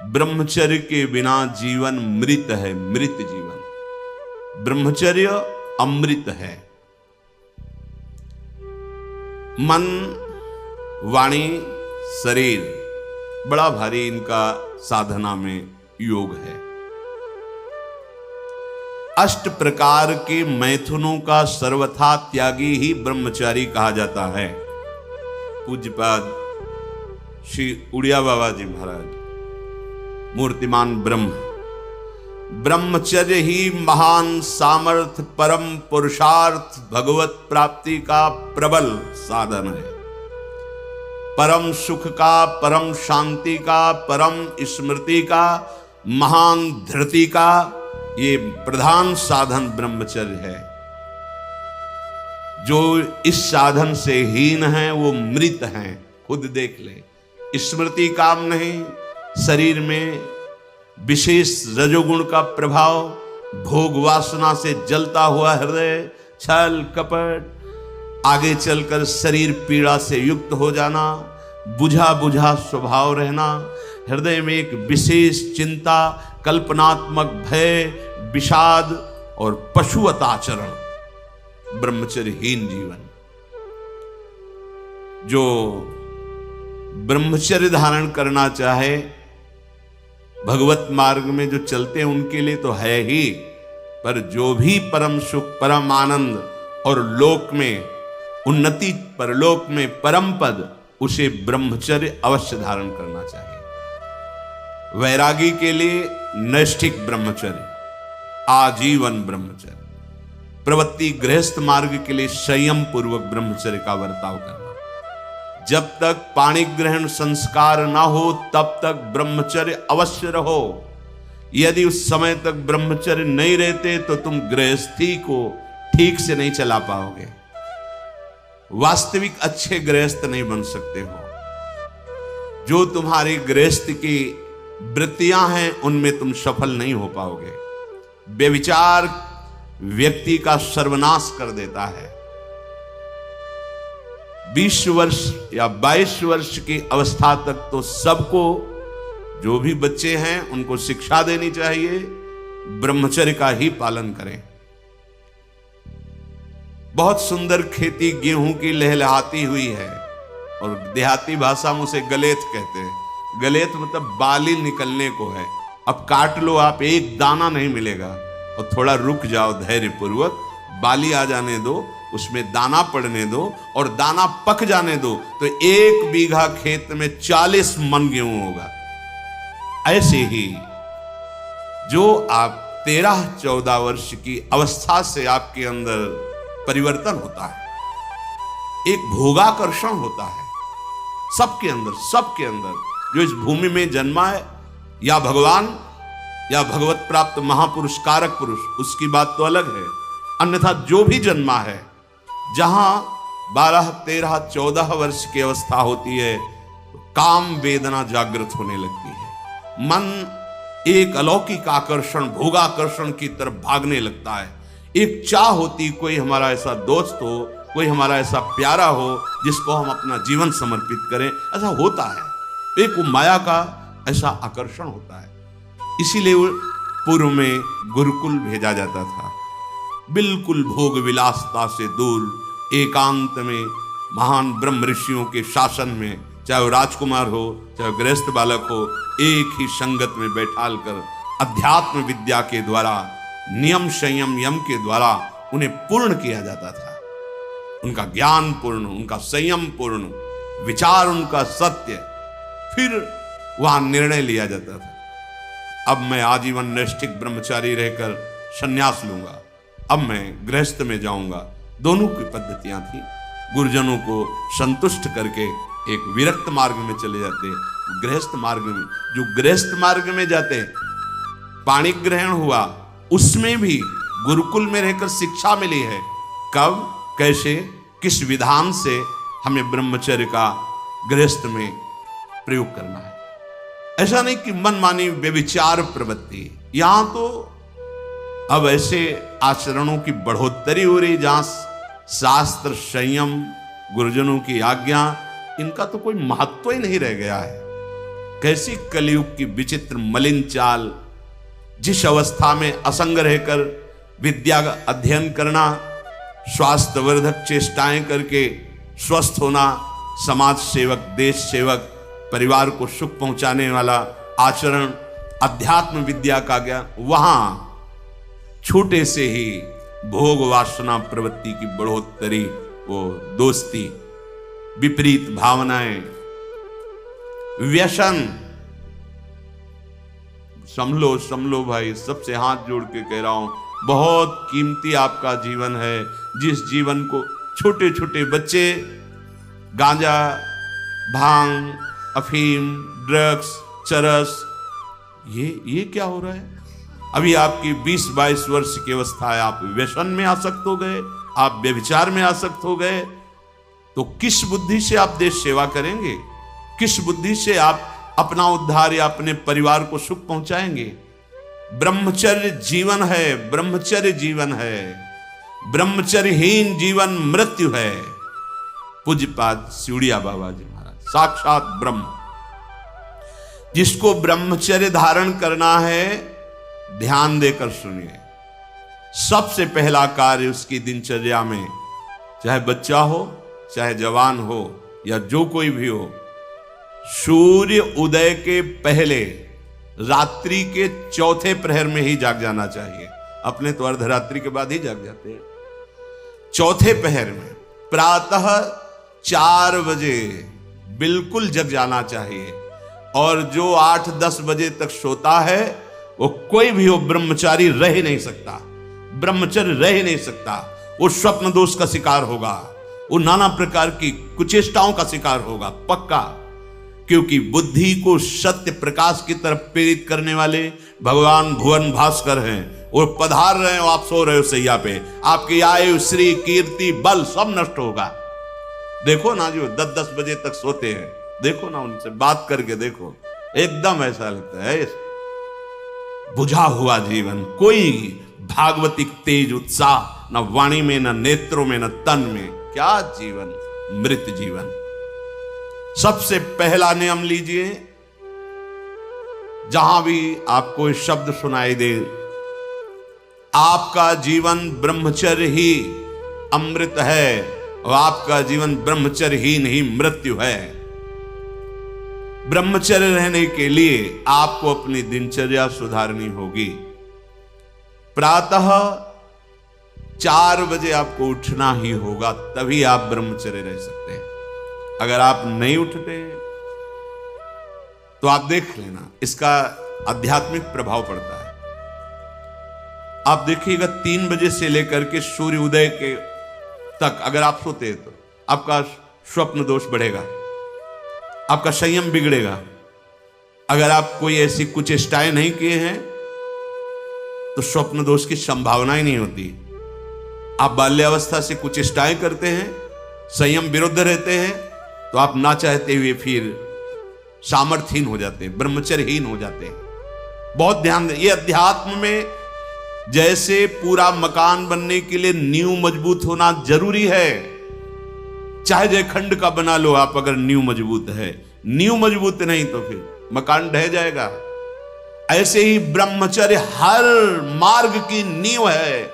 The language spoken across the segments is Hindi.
ब्रह्मचर्य के बिना जीवन मृत है, मृत जीवन। ब्रह्मचर्य अमृत है। मन, वाणी, शरीर बड़ा भारी इनका साधना में योग है। अष्ट प्रकार के मैथुनों का सर्वथा त्यागी ही ब्रह्मचारी कहा जाता है। पूज्यपाद श्री उड़िया बाबा जी महाराज, मूर्तिमान ब्रह्म, ब्रह्मचर्य ही महान सामर्थ्य, परम पुरुषार्थ, भगवत प्राप्ति का प्रबल साधन है। परम सुख का, परम शांति का, परम स्मृति का, महान धृति का ये प्रधान साधन ब्रह्मचर्य है। जो इस साधन से हीन है वो मृत हैं। खुद देख ले, स्मृति काम नहीं, शरीर में विशेष रजोगुण का प्रभाव, भोग वासना से जलता हुआ हृदय, छल कपट, आगे चलकर शरीर पीड़ा से युक्त हो जाना, बुझा बुझा स्वभाव रहना, हृदय में एक विशेष चिंता, कल्पनात्मक भय, विषाद और पशुवत आचरण, ब्रह्मचर्यहीन जीवन। जो ब्रह्मचर्य धारण करना चाहे, भगवत मार्ग में जो चलते हैं उनके लिए तो है ही, पर जो भी परम सुख, परम आनंद और लोक में उन्नति, परलोक में परम पद, उसे ब्रह्मचर्य अवश्य धारण करना चाहिए। वैरागी के लिए नैष्ठिक ब्रह्मचर्य, आजीवन ब्रह्मचर्य। प्रवृत्ति गृहस्थ मार्ग के लिए संयम पूर्वक ब्रह्मचर्य का बर्ताव करना। जब तक पाणी ग्रहण संस्कार ना हो तब तक ब्रह्मचर्य अवश्य रहो। यदि उस समय तक ब्रह्मचर्य नहीं रहते तो तुम गृहस्थी को ठीक से नहीं चला पाओगे, वास्तविक अच्छे गृहस्थ नहीं बन सकते हो। जो तुम्हारी गृहस्थ की वृत्तियां हैं उनमें तुम सफल नहीं हो पाओगे। व्यभिचार व्यक्ति का सर्वनाश कर देता है। 20 वर्ष या 22 वर्ष की अवस्था तक तो सबको, जो भी बच्चे हैं उनको शिक्षा देनी चाहिए, ब्रह्मचर्य का ही पालन करें। बहुत सुंदर खेती गेहूं की लहलहाती हुई है और देहाती भाषा में उसे गलेत कहते हैं। गलेत मतलब बाली निकलने को है। अब काट लो आप, एक दाना नहीं मिलेगा, और थोड़ा रुक जाओ धैर्य पूर्वक, बाली आ जाने दो, उसमें दाना पड़ने दो और दाना पक जाने दो, तो 1 बीघा खेत में 40 मन गेहूं होगा। ऐसे ही जो आप 13-14 वर्ष की अवस्था से आपके अंदर परिवर्तन होता है, एक भोगाकर्षण होता है सबके अंदर जो इस भूमि में जन्मा है, या भगवान या भगवत प्राप्त महापुरुष कारक पुरुष, उसकी बात तो अलग है। अन्यथा जो भी जन्मा है, जहां 12, 13, 14 वर्ष की अवस्था होती है, काम वेदना जागृत होने लगती है। मन एक अलौकिक आकर्षण, भोगाकर्षण की तरफ भागने लगता है। एक चाह होती, कोई हमारा ऐसा दोस्त हो, कोई हमारा ऐसा प्यारा हो जिसको हम अपना जीवन समर्पित करें। ऐसा होता है, एक माया का ऐसा आकर्षण होता है। इसीलिए पूर्व में गुरुकुल भेजा जाता था, बिल्कुल भोग विलासता से दूर, एकांत में महान ब्रह्म ऋषियों के शासन में, चाहे वो राजकुमार हो चाहे गृहस्थ बालक हो, एक ही संगत में बैठाल कर अध्यात्म विद्या के द्वारा, नियम संयम यम के द्वारा उन्हें पूर्ण किया जाता था। उनका ज्ञान पूर्ण, उनका संयम पूर्ण, विचार उनका सत्य, फिर वहां निर्णय लिया जाता था। अब मैं आजीवन नैष्ठिक ब्रह्मचारी रहकर संन्यास लूंगा, अब मैं गृहस्थ में जाऊंगा। दोनों की पद्धतियां थी। गुरुजनों को संतुष्ट करके एक विरक्त मार्ग में चले जाते, गृहस्थ मार्ग में। जो गृहस्थ मार्ग में जाते, पाणी ग्रहण हुआ, उसमें भी गुरुकुल में रहकर शिक्षा मिली है। कब, कैसे, किस विधान से हमें ब्रह्मचर्य का गृहस्थ में प्रयोग करना है। ऐसा नहीं कि मनमानी व्यभिचार प्रवृत्ति। यहां तो अब ऐसे आचरणों की बढ़ोतरी हो रही जहां शास्त्र, संयम, गुरुजनों की आज्ञा, इनका तो कोई महत्व ही नहीं रह गया है। कैसी कलयुग की विचित्र मलिन चाल। जिस अवस्था में असंग रहकर विद्या का अध्ययन करना, स्वास्थ्यवर्धक चेष्टाएं करके स्वस्थ होना, समाज सेवक, देश सेवक, परिवार को सुख पहुंचाने वाला आचरण, अध्यात्म विद्या का ज्ञान, वहां छोटे से ही भोग वासना प्रवृत्ति की बढ़ोतरी, वो दोस्ती, विपरीत भावनाएं, व्यसन। समलो भाई, सबसे हाथ जोड़ के कह रहा हूं, बहुत कीमती आपका जीवन है। जिस जीवन को छोटे छोटे बच्चे गांजा, भांग, अफीम, ड्रग्स, चरस, ये क्या हो रहा है? अभी आपकी 20-22 वर्ष की अवस्था है, आप व्यसन में आसक्त हो गए, आप व्यभिचार में आसक्त हो गए, तो किस बुद्धि से आप देश सेवा करेंगे? किस बुद्धि से आप अपना उद्धार या अपने परिवार को सुख पहुंचाएंगे? ब्रह्मचर्य जीवन है, ब्रह्मचर्य जीवन है। ब्रह्मचर्यहीन जीवन मृत्यु है। पूज्यपाद सिउड़िया बाबा जी महाराज, साक्षात ब्रह्म। जिसको ब्रह्मचर्य धारण करना है, ध्यान देकर सुनिए। सबसे पहला कार्य उसकी दिनचर्या में, चाहे बच्चा हो, चाहे जवान हो, या जो कोई भी हो, सूर्य उदय के पहले रात्रि के चौथे प्रहर में ही जाग जाना चाहिए। अपने तो अर्धरात्रि के बाद ही जाग जाते हैं। चौथे पहर में प्रातः 4 बजे बिल्कुल जग जाना चाहिए। और जो 8-10 बजे तक सोता है, वो कोई भी हो, ब्रह्मचारी रह ही नहीं सकता, ब्रह्मचर्य रह ही नहीं सकता। वो स्वप्न दोष का शिकार होगा, वो नाना प्रकार की कुचेष्टाओं का शिकार होगा, पक्का। क्योंकि बुद्धि को सत्य प्रकाश की तरफ प्रेरित करने वाले भगवान भुवन भास्कर हैं। वो पधार रहे हो, आप सो रहे हो सैया पे, आपकी आयु, श्री, कीर्ति, बल सब नष्ट होगा। देखो ना, जो 10-10 बजे तक सोते हैं, देखो ना, उनसे बात करके देखो, एकदम ऐसा लगता है बुझा हुआ जीवन, कोई भागवतिक तेज उत्साह न वाणी में, न नेत्रों में, न तन में। क्या जीवन, मृत जीवन। सबसे पहला नियम लीजिए, जहां भी आपको शब्द सुनाई दे, आपका जीवन ब्रह्मचर्य ही अमृत है और आपका जीवन ब्रह्मचर्यहीन ही मृत्यु है। ब्रह्मचर्य रहने के लिए आपको अपनी दिनचर्या सुधारनी होगी। प्रातः 4 बजे आपको उठना ही होगा, तभी आप ब्रह्मचर्य रह सकते हैं। अगर आप नहीं उठते तो आप देख लेना, इसका आध्यात्मिक प्रभाव पड़ता है। आप देखिएगा 3 बजे से लेकर के सूर्य उदय के तक अगर आप सोते हैं तो आपका स्वप्न दोष बढ़ेगा, आपका संयम बिगड़ेगा। अगर आप कोई ऐसी कुचेष्टाएं नहीं किए हैं तो स्वप्न दोष की संभावना ही नहीं होती। आप बाल्यावस्था से कुचेष्टाएं करते हैं, संयम विरुद्ध रहते हैं, तो आप ना चाहते हुए फिर सामर्थ्यहीन हो जाते हैं, ब्रह्मचर्यहीन हो जाते हैं। बहुत ध्यान दें, ये अध्यात्म में जैसे पूरा मकान बनने के लिए नींव मजबूत होना जरूरी है, चाहे जयखंड का बना लो आप, अगर नींव मजबूत है, नींव मजबूत नहीं तो फिर मकान ढह जाएगा। ऐसे ही ब्रह्मचर्य हर मार्ग की नींव है।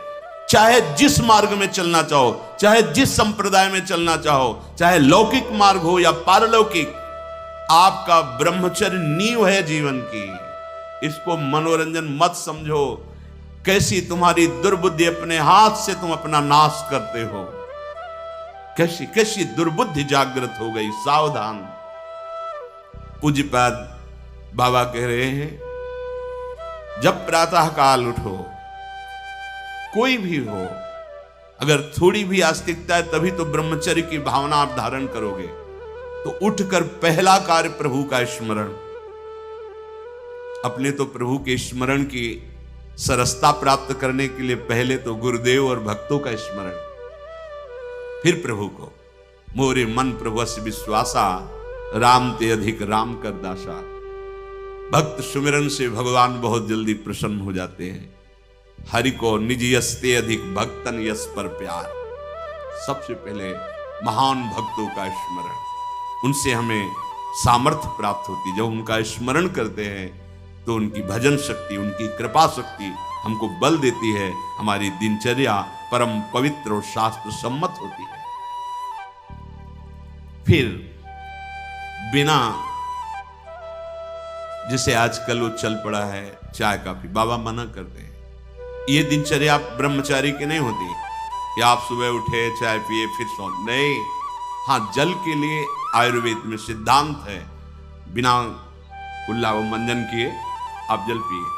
चाहे जिस मार्ग में चलना चाहो, चाहे जिस संप्रदाय में चलना चाहो, चाहे लौकिक मार्ग हो या पारलौकिक, आपका ब्रह्मचर्य नींव है जीवन की। इसको मनोरंजन मत समझो। कैसी तुम्हारी दुर्बुद्धि, अपने हाथ से तुम अपना नाश करते हो। कैसी कैसी दुर्बुद्धि जागृत हो गई, सावधान। पूज्यपाद बाबा कह रहे हैं, जब प्रातः काल उठो, कोई भी हो, अगर थोड़ी भी आस्तिकता है तभी तो ब्रह्मचर्य की भावना आप धारण करोगे। तो उठकर पहला कार्य प्रभु का स्मरण। अपने तो प्रभु के स्मरण की सरसता प्राप्त करने के लिए पहले तो गुरुदेव और भक्तों का स्मरण, फिर प्रभु को। मोरे मन प्रभुस्य विश्वासा, राम ते अधिक राम कर दासा। भक्त सुमिरन से भगवान बहुत जल्दी प्रसन्न हो जाते हैं। हरि को निज यस ते अधिक भक्तन यस पर प्यार। सबसे पहले महान भक्तों का स्मरण, उनसे हमें सामर्थ्य प्राप्त होती। जब उनका स्मरण करते हैं तो उनकी भजन शक्ति, उनकी कृपा शक्ति हमको बल देती है, हमारी दिनचर्या परम पवित्र और शास्त्र सम्मत होती है। फिर बिना, जिसे आजकल वो चल पड़ा है चाय काफी, बाबा मना करते हैं। ये दिनचर्या ब्रह्मचारी की नहीं होती कि आप सुबह उठे चाय पिए फिर सो, नहीं। हाँ, जल के लिए आयुर्वेद में सिद्धांत है, बिना कुल्ला व मंजन किए आप जल पिए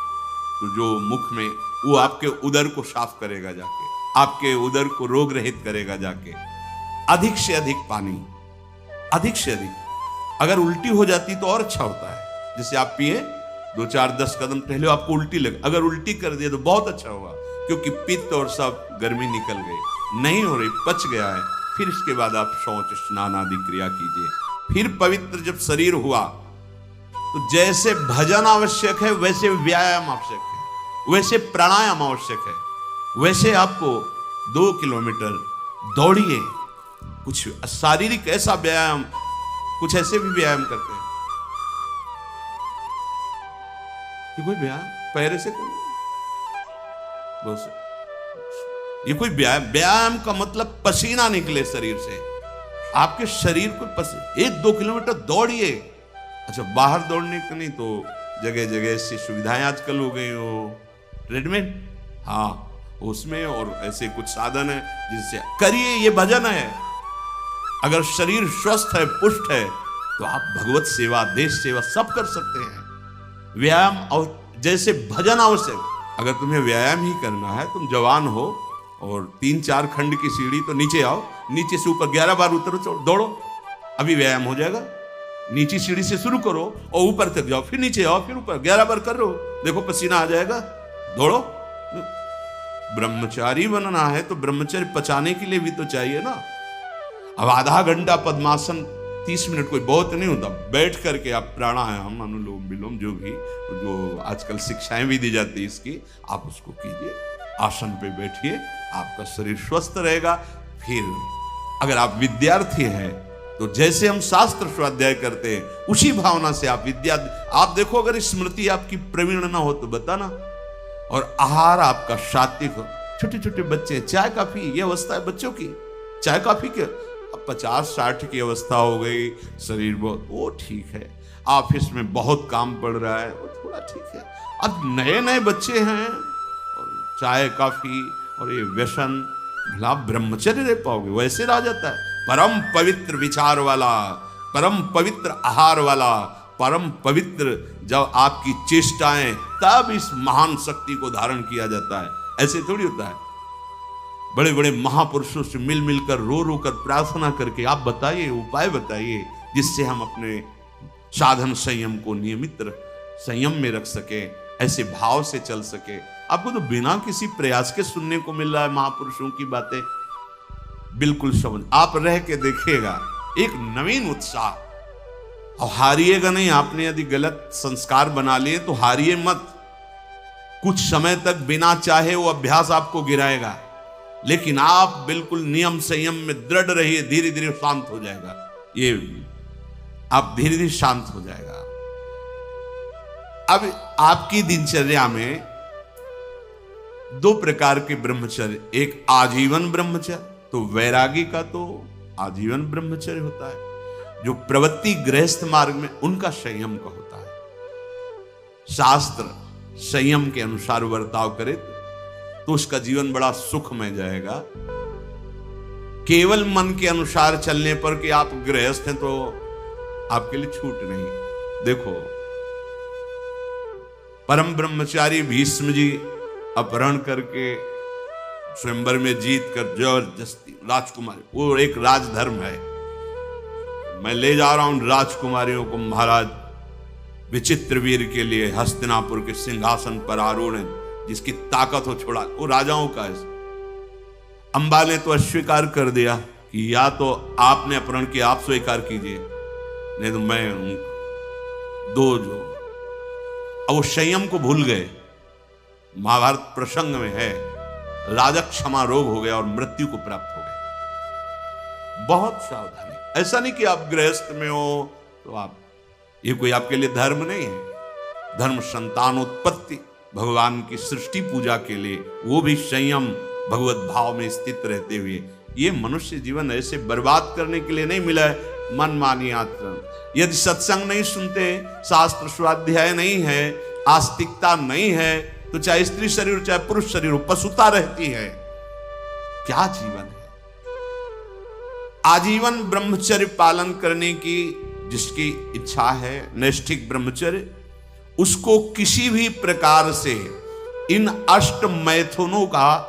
तो जो मुख में, वो आपके उदर को साफ करेगा जाके, आपके उदर को रोग रहित करेगा जाके। अधिक से अधिक पानी, अधिक से अधिक। अगर उल्टी हो जाती तो और अच्छा होता है। जैसे आप पिए 2-4-10 कदम टहले, आपको उल्टी लगे, अगर उल्टी कर दिए तो बहुत अच्छा होगा, क्योंकि पित्त और सब गर्मी निकल गई, नहीं हो रही, पच गया है। फिर इसके बाद आप शौच स्नान आदि क्रिया कीजिए। फिर पवित्र जब शरीर हुआ तो जैसे भजन आवश्यक है वैसे व्यायाम आवश्यक है, वैसे प्राणायाम आवश्यक है। वैसे आपको 2 किलोमीटर दौड़िए, कुछ शारीरिक ऐसा व्यायाम, कुछ ऐसे भी व्यायाम करते हैं। ये कोई व्यायाम पैरे से करो, ये कोई व्यायाम का मतलब पसीना निकले शरीर से, आपके शरीर को 1-2 किलोमीटर दौड़िए। अच्छा, बाहर दौड़ने का नहीं तो जगह जगह ऐसी सुविधाएं आजकल हो गई हो, ट्रेडमिल, हाँ उसमें, और ऐसे कुछ साधन है जिससे करिए। ये भजन है। अगर शरीर स्वस्थ है, पुष्ट है, तो आप भगवत सेवा, देश सेवा सब कर सकते हैं। व्यायाम और जैसे भजन आवश्यक। अगर तुम्हें व्यायाम ही करना है, तुम जवान हो और 3-4 खंड की सीढ़ी, तो नीचे आओ, नीचे से ऊपर 11 बार उतरो, दौड़ो, अभी व्यायाम हो जाएगा। नीचे सीढ़ी से शुरू करो और ऊपर तक जाओ, फिर नीचे आओ, फिर ऊपर 11 बार कर लो, देखो पसीना आ जाएगा, दौड़ो। ब्रह्मचारी बनना है तो ब्रह्मचर्य पचाने के लिए भी तो चाहिए ना। अब आधा घंटा पद्मासन, 30 मिनट कोई बहुत नहीं होता। बैठ करके आप प्राणायाम, अनुलोम विलोम, जो भी, जो आजकल शिक्षाएं भी दी जाती है इसकी, आप उसको कीजिए। आसन पे बैठिए, आपका शरीर स्वस्थ रहेगा। फिर अगर आप विद्यार्थी हैं तो जैसे हम शास्त्र स्वाध्याय करते हैं उसी भावना से आप विद्या, आप देखो अगर स्मृति आपकी प्रवीण ना हो तो बताना, और आहार आपका सात्विक हो। छोटे छोटे बच्चे, चाय काफी, ये अवस्था है बच्चों की, चाय काफी के, अब 50-60 की अवस्था हो गई, शरीर बहुत, वो ठीक है। ऑफिस में बहुत काम पड़ रहा है, वो थोड़ा ठीक है। अब नए नए बच्चे हैं और चाय काफी और ये व्यसन, भला ब्रह्मचर्य रह पाओगे? वैसे रह जाता है। परम पवित्र विचार वाला, परम पवित्र आहार वाला, परम पवित्र जब आपकी चेष्टाएं, तब इस महान शक्ति को धारण किया जाता है। ऐसे थोड़ी होता है। बड़े बड़े महापुरुषों से मिल मिलकर, रो रो कर प्रार्थना करके आप बताइए, उपाय बताइए, जिससे हम अपने साधन संयम को नियमित संयम में रख सके, ऐसे भाव से चल सके। आपको तो बिना किसी प्रयास के सुनने को मिल रहा है महापुरुषों की बातें। बिल्कुल समझ, आप रह के देखिएगा, एक नवीन उत्साह। और हारिएगा नहीं। आपने यदि गलत संस्कार बना लिए तो हारिए मत। कुछ समय तक बिना चाहे वो अभ्यास आपको गिराएगा, लेकिन आप बिल्कुल नियम संयम में दृढ़ रहिए, धीरे धीरे शांत हो जाएगा। ये आप धीरे धीरे शांत हो जाएगा। अब आपकी दिनचर्या में 2 प्रकार के ब्रह्मचर्य, एक आजीवन ब्रह्मचर्य, तो वैरागी का तो आजीवन ब्रह्मचर्य होता है। जो प्रवृत्ति गृहस्थ मार्ग में, उनका संयम का होता है। शास्त्र संयम के अनुसार बर्ताव करे तो उसका जीवन बड़ा सुखमय जाएगा। केवल मन के अनुसार चलने पर कि आप गृहस्थ हैं तो आपके लिए छूट नहीं। देखो, परम ब्रह्मचारी भीष्म जी अपहरण करके स्वयंवर में जीत कर जबरदस्ती राजकुमारी, वो एक राजधर्म है, मैं ले जा रहा हूं राजकुमारियों को महाराज विचित्रवीर के लिए हस्तिनापुर के सिंहासन पर आरूढ़ है, जिसकी ताकत हो छोड़ा, वो राजाओं का है। अंबा ने तो अस्वीकार कर दिया कि या तो आपने अपहरण किया, आप स्वीकार कीजिए, नहीं तो मैं हूं। दो जो अब वो संयम को भूल गए। महाभारत प्रसंग में है, राजा क्षमा रोग हो गया और मृत्यु को प्राप्त हो गए। बहुत सावधानी। ऐसा नहीं कि आप गृहस्थ में हो तो आप ये कोई आपके लिए धर्म नहीं है। धर्म संतानोत्पत्ति, भगवान की सृष्टि पूजा के लिए, वो भी संयम भगवत भाव में स्थित रहते हुए। ये मनुष्य जीवन ऐसे बर्बाद करने के लिए नहीं मिला है मनमानी आचरण। यदि सत्संग नहीं सुनते, शास्त्र स्वाध्याय नहीं है, आस्तिकता नहीं है, तो चाहे स्त्री शरीर चाहे पुरुष शरीर पशुता रहती है। क्या जीवन है? आजीवन ब्रह्मचर्य पालन करने की जिसकी इच्छा है, नैष्ठिक ब्रह्मचर्य, उसको किसी भी प्रकार से इन अष्ट मैथुनों का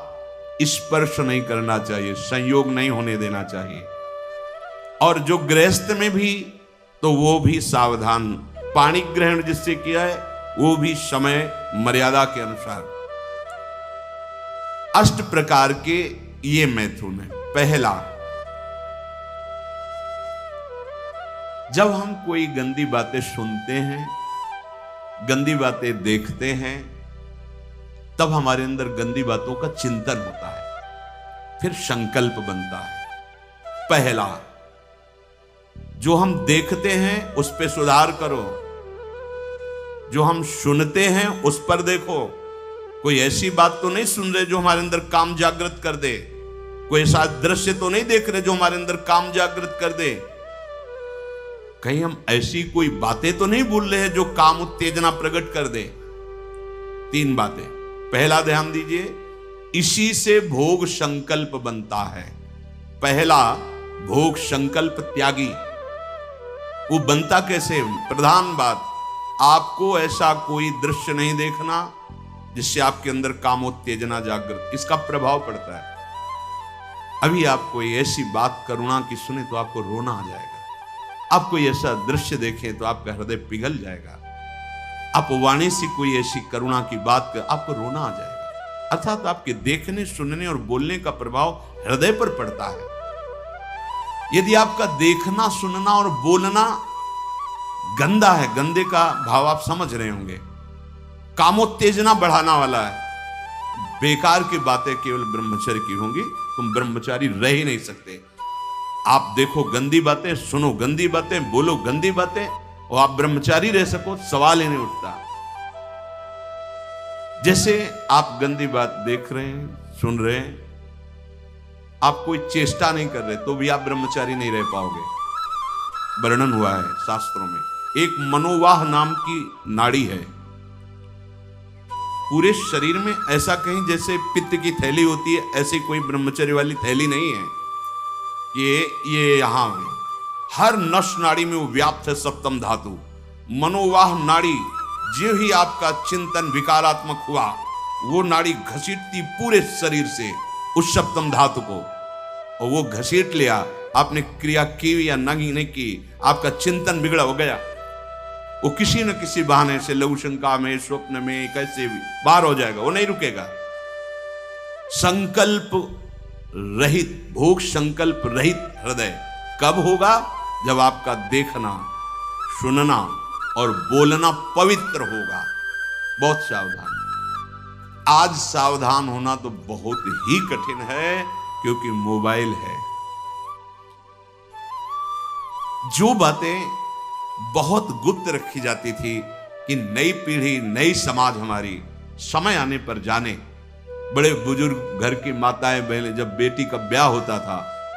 स्पर्श नहीं करना चाहिए, संयोग नहीं होने देना चाहिए। और जो गृहस्थ में भी, तो वो भी सावधान, पानी ग्रहण जिससे किया है वो भी समय मर्यादा के अनुसार। अष्ट प्रकार के ये मैथुन है। पहला, जब हम कोई गंदी बातें सुनते हैं, गंदी बातें देखते हैं, तब हमारे अंदर गंदी बातों का चिंतन होता है, फिर संकल्प बनता है। पहला, जो हम देखते हैं उस पे सुधार करो, जो हम सुनते हैं उस पर देखो। कोई ऐसी बात तो नहीं सुन रहे जो हमारे अंदर काम जागृत कर दे, कोई ऐसा दृश्य तो नहीं देख रहे जो हमारे अंदर काम जागृत कर दे, कहीं हम ऐसी कोई बातें तो नहीं बोल रहे हैं जो काम उत्तेजना प्रकट कर दे। तीन बातें। पहला, ध्यान दीजिए, इसी से भोग संकल्प बनता है। पहला, भोग संकल्प त्यागी। वो बनता कैसे? प्रधान बात, आपको ऐसा कोई दृश्य नहीं देखना जिससे आपके अंदर कामोत्तेजना जागृत, इसका प्रभाव पड़ता है। अभी आप कोई ऐसी बात करुणा की सुने तो आपको रोना आ जाएगा, आप कोई ऐसा दृश्य देखें तो आपका हृदय पिघल जाएगा, आप वाणी से कोई ऐसी करुणा की बात कर आपको रोना आ जाएगा। अर्थात आपके देखने, सुनने और बोलने का प्रभाव हृदय पर पड़ता है। यदि आपका देखना, सुनना और बोलना गंदा है, गंदे का भाव आप समझ रहे होंगे, कामोत्तेजना बढ़ाना वाला है, बेकार की बातें केवल ब्रह्मचर्य की होंगी, तुम ब्रह्मचारी रह ही नहीं सकते। आप देखो गंदी बातें, सुनो गंदी बातें, बोलो गंदी बातें, और आप ब्रह्मचारी रह सको, सवाल ही नहीं उठता। जैसे आप गंदी बात देख रहे हैं, सुन रहे हैं, आप कोई चेष्टा नहीं कर रहे, तो भी आप ब्रह्मचारी नहीं रह पाओगे। वर्णन हुआ है शास्त्रों में, एक मनोवाह नाम की नाड़ी है पूरे शरीर में, ऐसा कहीं जैसे पित्त की थैली होती है, ऐसी कोई ब्रह्मचर्य वाली थैली नहीं है। ये यहां है, हर नस नाड़ी में वो व्याप्त है सप्तम धातु। मनोवाह नाड़ी, जो ही आपका चिंतन विकारात्मक हुआ, वो नाड़ी घसीटती पूरे शरीर से उस सप्तम धातु को, और वो घसीट लिया, आपने क्रिया की या नहीं की, आपका चिंतन बिगड़ा हो गया, वो किसी न किसी बहाने से लघु शंका में, स्वप्न में, कैसे भी बाहर हो जाएगा, वो नहीं रुकेगा। संकल्प रहित, भोग संकल्प रहित हृदय कब होगा? जब आपका देखना, सुनना और बोलना पवित्र होगा। बहुत सावधान। आज सावधान होना तो बहुत ही कठिन है, क्योंकि मोबाइल है। जो बातें बहुत गुप्त रखी जाती थी कि नई पीढ़ी, नई समाज हमारी समय आने पर जाने, बड़े बुजुर्ग घर की माताएं बहनें जब बेटी का ब्याह होता था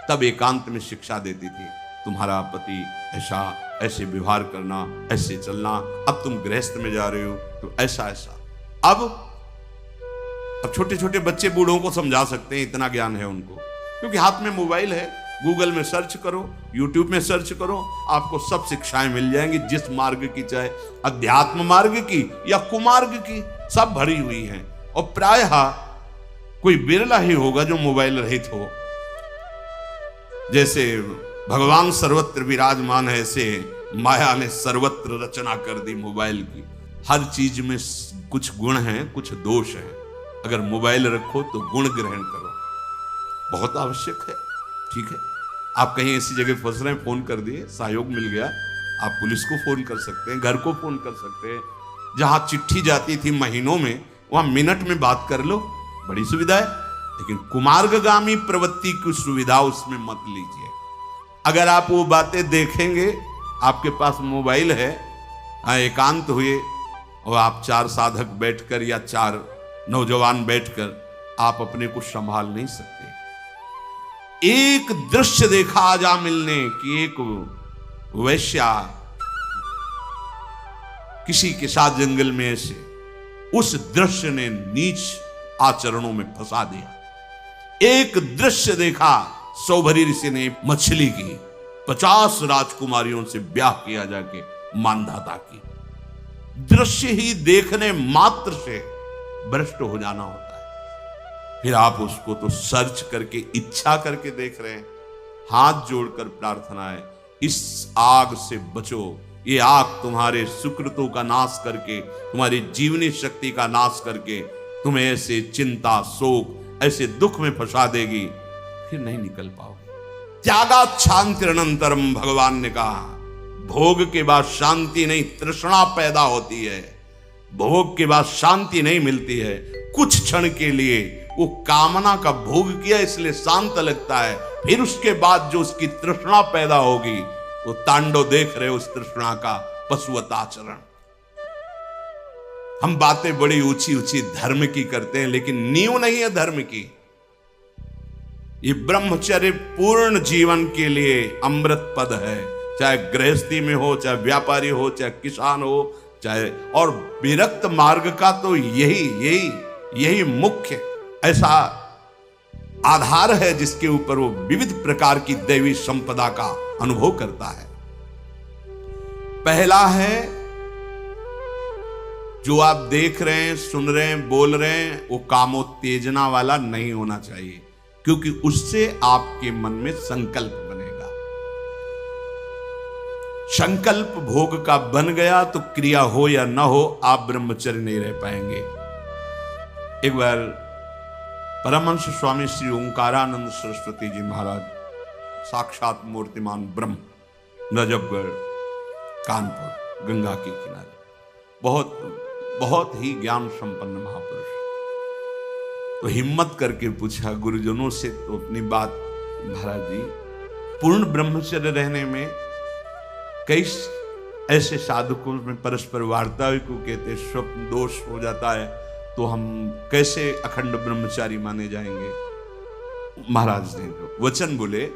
तब एकांत में शिक्षा देती थी, तुम्हारा पति ऐसा, ऐसे व्यवहार करना, ऐसे चलना, अब तुम गृहस्थ में जा रहे हो तो ऐसा ऐसा। अब छोटे छोटे बच्चे बूढ़ों को समझा सकते हैं, इतना ज्ञान है उनको, क्योंकि हाथ में मोबाइल है। गूगल में सर्च करो, यूट्यूब में सर्च करो, आपको सब शिक्षाएं मिल जाएंगी, जिस मार्ग की, चाहे अध्यात्म मार्ग की या कुमार्ग की, सब भरी हुई हैं। और प्रायः कोई बिरला ही होगा जो मोबाइल रहित हो। जैसे भगवान सर्वत्र विराजमान है, ऐसे माया ने सर्वत्र रचना कर दी मोबाइल की। हर चीज में कुछ गुण हैं, कुछ दोष हैं। अगर मोबाइल रखो तो गुण ग्रहण करो, बहुत आवश्यक है। ठीक है, आप कहीं ऐसी जगह फंस रहे हैं, फोन कर दिए, सहयोग मिल गया, आप पुलिस को फोन कर सकते हैं, घर को फोन कर सकते हैं। जहां चिट्ठी जाती थी महीनों में, वहां मिनट में बात कर लो, बड़ी सुविधा है। लेकिन कुमार्गगामी प्रवृत्ति की सुविधा उसमें मत लीजिए। अगर आप वो बातें देखेंगे, आपके पास मोबाइल है हाँ, एकांत हुए और आप 4 साधक बैठकर या 4 नौजवान बैठकर आप अपने को संभाल नहीं सकते। एक दृश्य देखा आजामिल ने कि एक वैश्या किसी के साथ जंगल में ऐसे, उस दृश्य ने नीच आचरणों में फंसा दिया। एक दृश्य देखा, सौभरी ऋषि ने मछली की 50 राजकुमारियों से ब्याह किया जाके मानधाता की। दृश्य ही देखने मात्र से भ्रष्ट हो जाना होता है, फिर आप उसको तो सर्च करके इच्छा करके देख रहे हैं। हाथ जोड़कर प्रार्थना है, इस आग से बचो। ये आग तुम्हारे सुकृतों का नाश करके, तुम्हारी जीवनी शक्ति का नाश करके तुम्हें ऐसे चिंता, शोक, ऐसे दुख में फंसा देगी, फिर नहीं निकल पाओगे। त्यागात् शान्तिरनन्तरम, भगवान ने कहा। भोग के बाद शांति नहीं, तृष्णा पैदा होती है। भोग के बाद शांति नहीं मिलती है। कुछ क्षण के लिए वो कामना का भोग किया इसलिए शांत लगता है, फिर उसके बाद जो उसकी तृष्णा पैदा होगी, वो तांडव देख रहे हो उस तृष्णा का, पशुवत आचरण। हम बातें बड़ी ऊंची ऊंची धर्म की करते हैं, लेकिन नींव नहीं है धर्म की। ये ब्रह्मचर्य पूर्ण जीवन के लिए अमृत पद है, चाहे गृहस्थी में हो, चाहे व्यापारी हो, चाहे किसान हो, चाहे, और विरक्त मार्ग का तो यही मुख्य ऐसा आधार है जिसके ऊपर वो विविध प्रकार की दैवी संपदा का अनुभव करता है। पहला है, जो आप देख रहे हैं, सुन रहे हैं, बोल रहे हैं, वो कामोत्तेजना वाला नहीं होना चाहिए, क्योंकि उससे आपके मन में संकल्प बनेगा। संकल्प भोग का बन गया तो क्रिया हो या ना हो, आप ब्रह्मचर्य नहीं रह पाएंगे। एक बार परमहंस स्वामी श्री ओंकारानंद सरस्वती जी महाराज, साक्षात मूर्तिमान ब्रह्म, नजफगढ़, कानपुर, गंगा के किनारे, बहुत ही ज्ञान संपन्न महापुरुष, तो हिम्मत करके पूछा गुरुजनों से, तो अपनी बात, महाराज जी पूर्ण ब्रह्मचर्य रहने में कई ऐसे साधकों में परस्पर वार्ता को कहते स्वप्न दोष हो जाता है, तो हम कैसे अखंड ब्रह्मचारी माने जाएंगे। महाराज ने तो वचन बोले,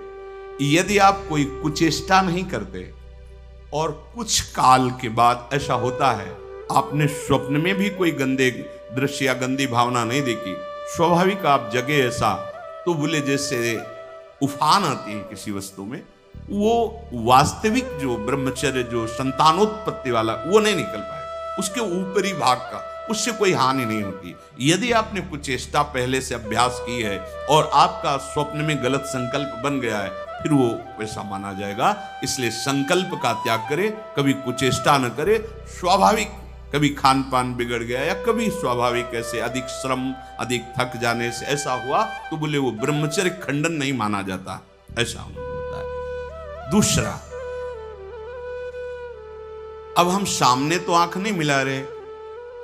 यदि आप कोई कुचेष्टा नहीं करते और कुछ काल के बाद ऐसा होता है, आपने स्वप्न में भी कोई गंदे दृश्य या गंदी भावना नहीं देखी, स्वाभाविक आप जगे ऐसा, तो बोले जैसे उफान आती है किसी वस्तु में, वो वास्तविक जो ब्रह्मचर्य, जो संतानोत्पत्ति वाला, वो नहीं निकल पाए, उसके ऊपरी भाग का, उससे कोई हानि नहीं होती। यदि आपने कुछ चेष्टा पहले से अभ्यास की है और आपका स्वप्न में गलत संकल्प बन गया है, फिर वो वैसा माना जाएगा। इसलिए संकल्प का त्याग करे, कभी कुचेष्टा न करे। स्वाभाविक कभी खान पान बिगड़ गया या कभी स्वाभाविक ऐसे अधिक श्रम, अधिक थक जाने से ऐसा हुआ, तो बोले वो ब्रह्मचर्य खंडन नहीं माना जाता, ऐसा होता है। दूसरा, अब हम सामने तो आंख नहीं मिला रहे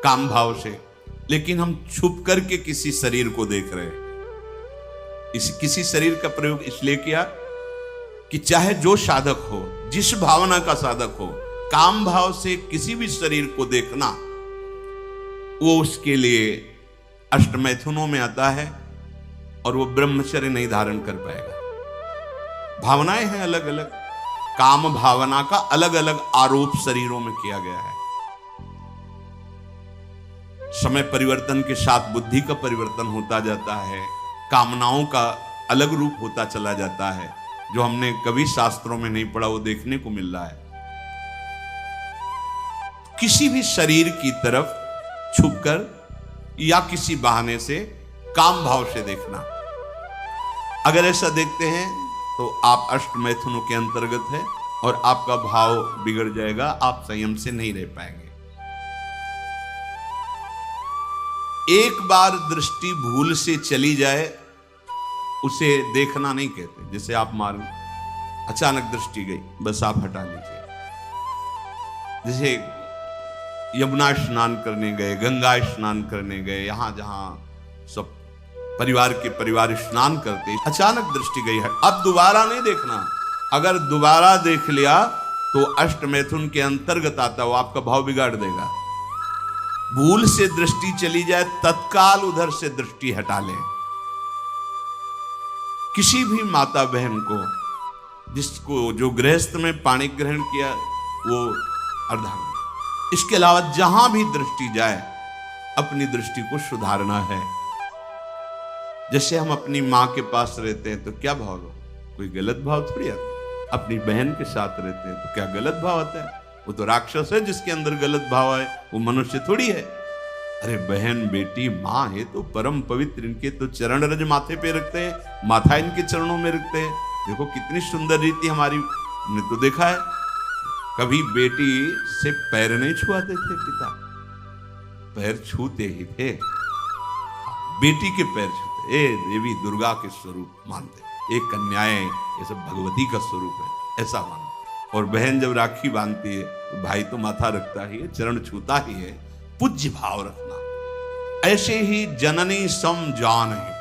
काम भाव से, लेकिन हम छुप करके किसी शरीर को देख रहे हैं। किसी शरीर का प्रयोग इसलिए किया कि चाहे जो साधक हो, जिस भावना का साधक हो, काम भाव से किसी भी शरीर को देखना, वो उसके लिए अष्टमैथुनों में आता है और वो ब्रह्मचर्य नहीं धारण कर पाएगा। भावनाएं हैं अलग अलग, काम भावना का अलग अलग आरोप शरीरों में किया गया है। समय परिवर्तन के साथ बुद्धि का परिवर्तन होता जाता है, कामनाओं का अलग रूप होता चला जाता है। जो हमने कभी शास्त्रों में नहीं पढ़ा वो देखने को मिल रहा है। किसी भी शरीर की तरफ छुपकर या किसी बहाने से काम भाव से देखना, अगर ऐसा देखते हैं तो आप अष्टमैथुनों के अंतर्गत है और आपका भाव बिगड़ जाएगा, आप संयम से नहीं रह पाएंगे। एक बार दृष्टि भूल से चली जाए उसे देखना नहीं कहते। जैसे आप मारो, अचानक दृष्टि गई, बस आप हटा लीजिए। जैसे यमुना स्नान करने गए, गंगा स्नान करने गए, यहां जहां सब परिवार के परिवार स्नान करते, अचानक दृष्टि गई है, अब दोबारा नहीं देखना। अगर दोबारा देख लिया तो अष्ट मैथुन के अंतर्गत आता है, वो आपका भाव बिगाड़ देगा। भूल से दृष्टि चली जाए तत्काल उधर से दृष्टि हटा ले। किसी भी माता बहन को, जिसको जो गृहस्थ में पाणी ग्रहण किया वो अर्धांगिनी, इसके अलावा जहां भी दृष्टि जाए अपनी दृष्टि को सुधारना है। जैसे हम अपनी मां के पास रहते हैं तो क्या भाव हो, कोई गलत भाव थोड़ी आता है। अपनी बहन के साथ रहते हैं तो क्या गलत भाव आता है? वो तो राक्षस है जिसके अंदर गलत भाव है, वो मनुष्य थोड़ी है। अरे बहन बेटी माँ है तो परम पवित्र, इनके तो चरण रज माथे पे रखते हैं, माथा इनके चरणों में रखते हैं। देखो कितनी सुंदर रीति हमारी, ने तो देखा है। कभी बेटी से पैर नहीं छुआते थे पिता, पैर छूते ही थे, बेटी के पैर छूते। ए देवी दुर्गा के स्वरूप मानते, एक कन्याएं ये सब भगवती का स्वरूप है, ऐसा मानते। और बहन जब राखी बांधती है तो भाई तो माथा रखता ही है, चरण छूता ही है, पूज्य भाव रखना। ऐसे ही जननी सम जान है,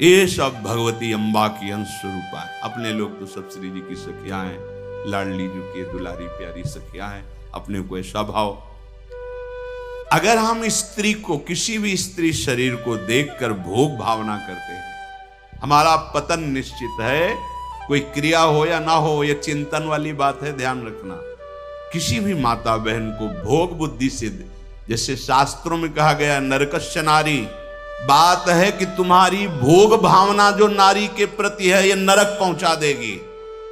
ये सब भगवती अम्बा की अंश स्वरूपा है। अपने लोग तो सब श्री जी की सखियां हैं, लाडली जी की दुलारी प्यारी सखियां हैं, अपने को ऐसा भाव। अगर हम स्त्री को, किसी भी स्त्री शरीर को देखकर भोग भावना करते हैं, हमारा पतन निश्चित है। कोई क्रिया हो या ना हो, यह चिंतन वाली बात है, ध्यान रखना। किसी भी माता बहन को भोग बुद्धि से, जैसे शास्त्रों में कहा गया नरकस्य नारी, बात है कि तुम्हारी भोग भावना जो नारी के प्रति है, यह नरक पहुंचा देगी।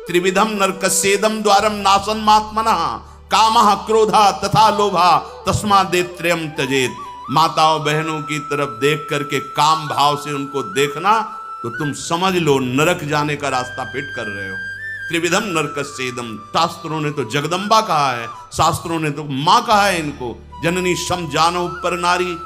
त्रिविधम नरकस्येदम द्वारम नासन मात्मनः कामः क्रोधा तथा लोभा तस्मादेत्रयम् त्यजेत। माताओं बहनों की तरफ देख करके काम भाव से उनको देखना तो तुम समझ लो नरक जाने का रास्ता फिट कर रहे हो। त्रिविधम नरकस्येदम, शास्त्रों ने तो जगदम्बा कहा है, शास्त्रों ने तो मां कहा है इनको। जननी सम जानो पर नारी,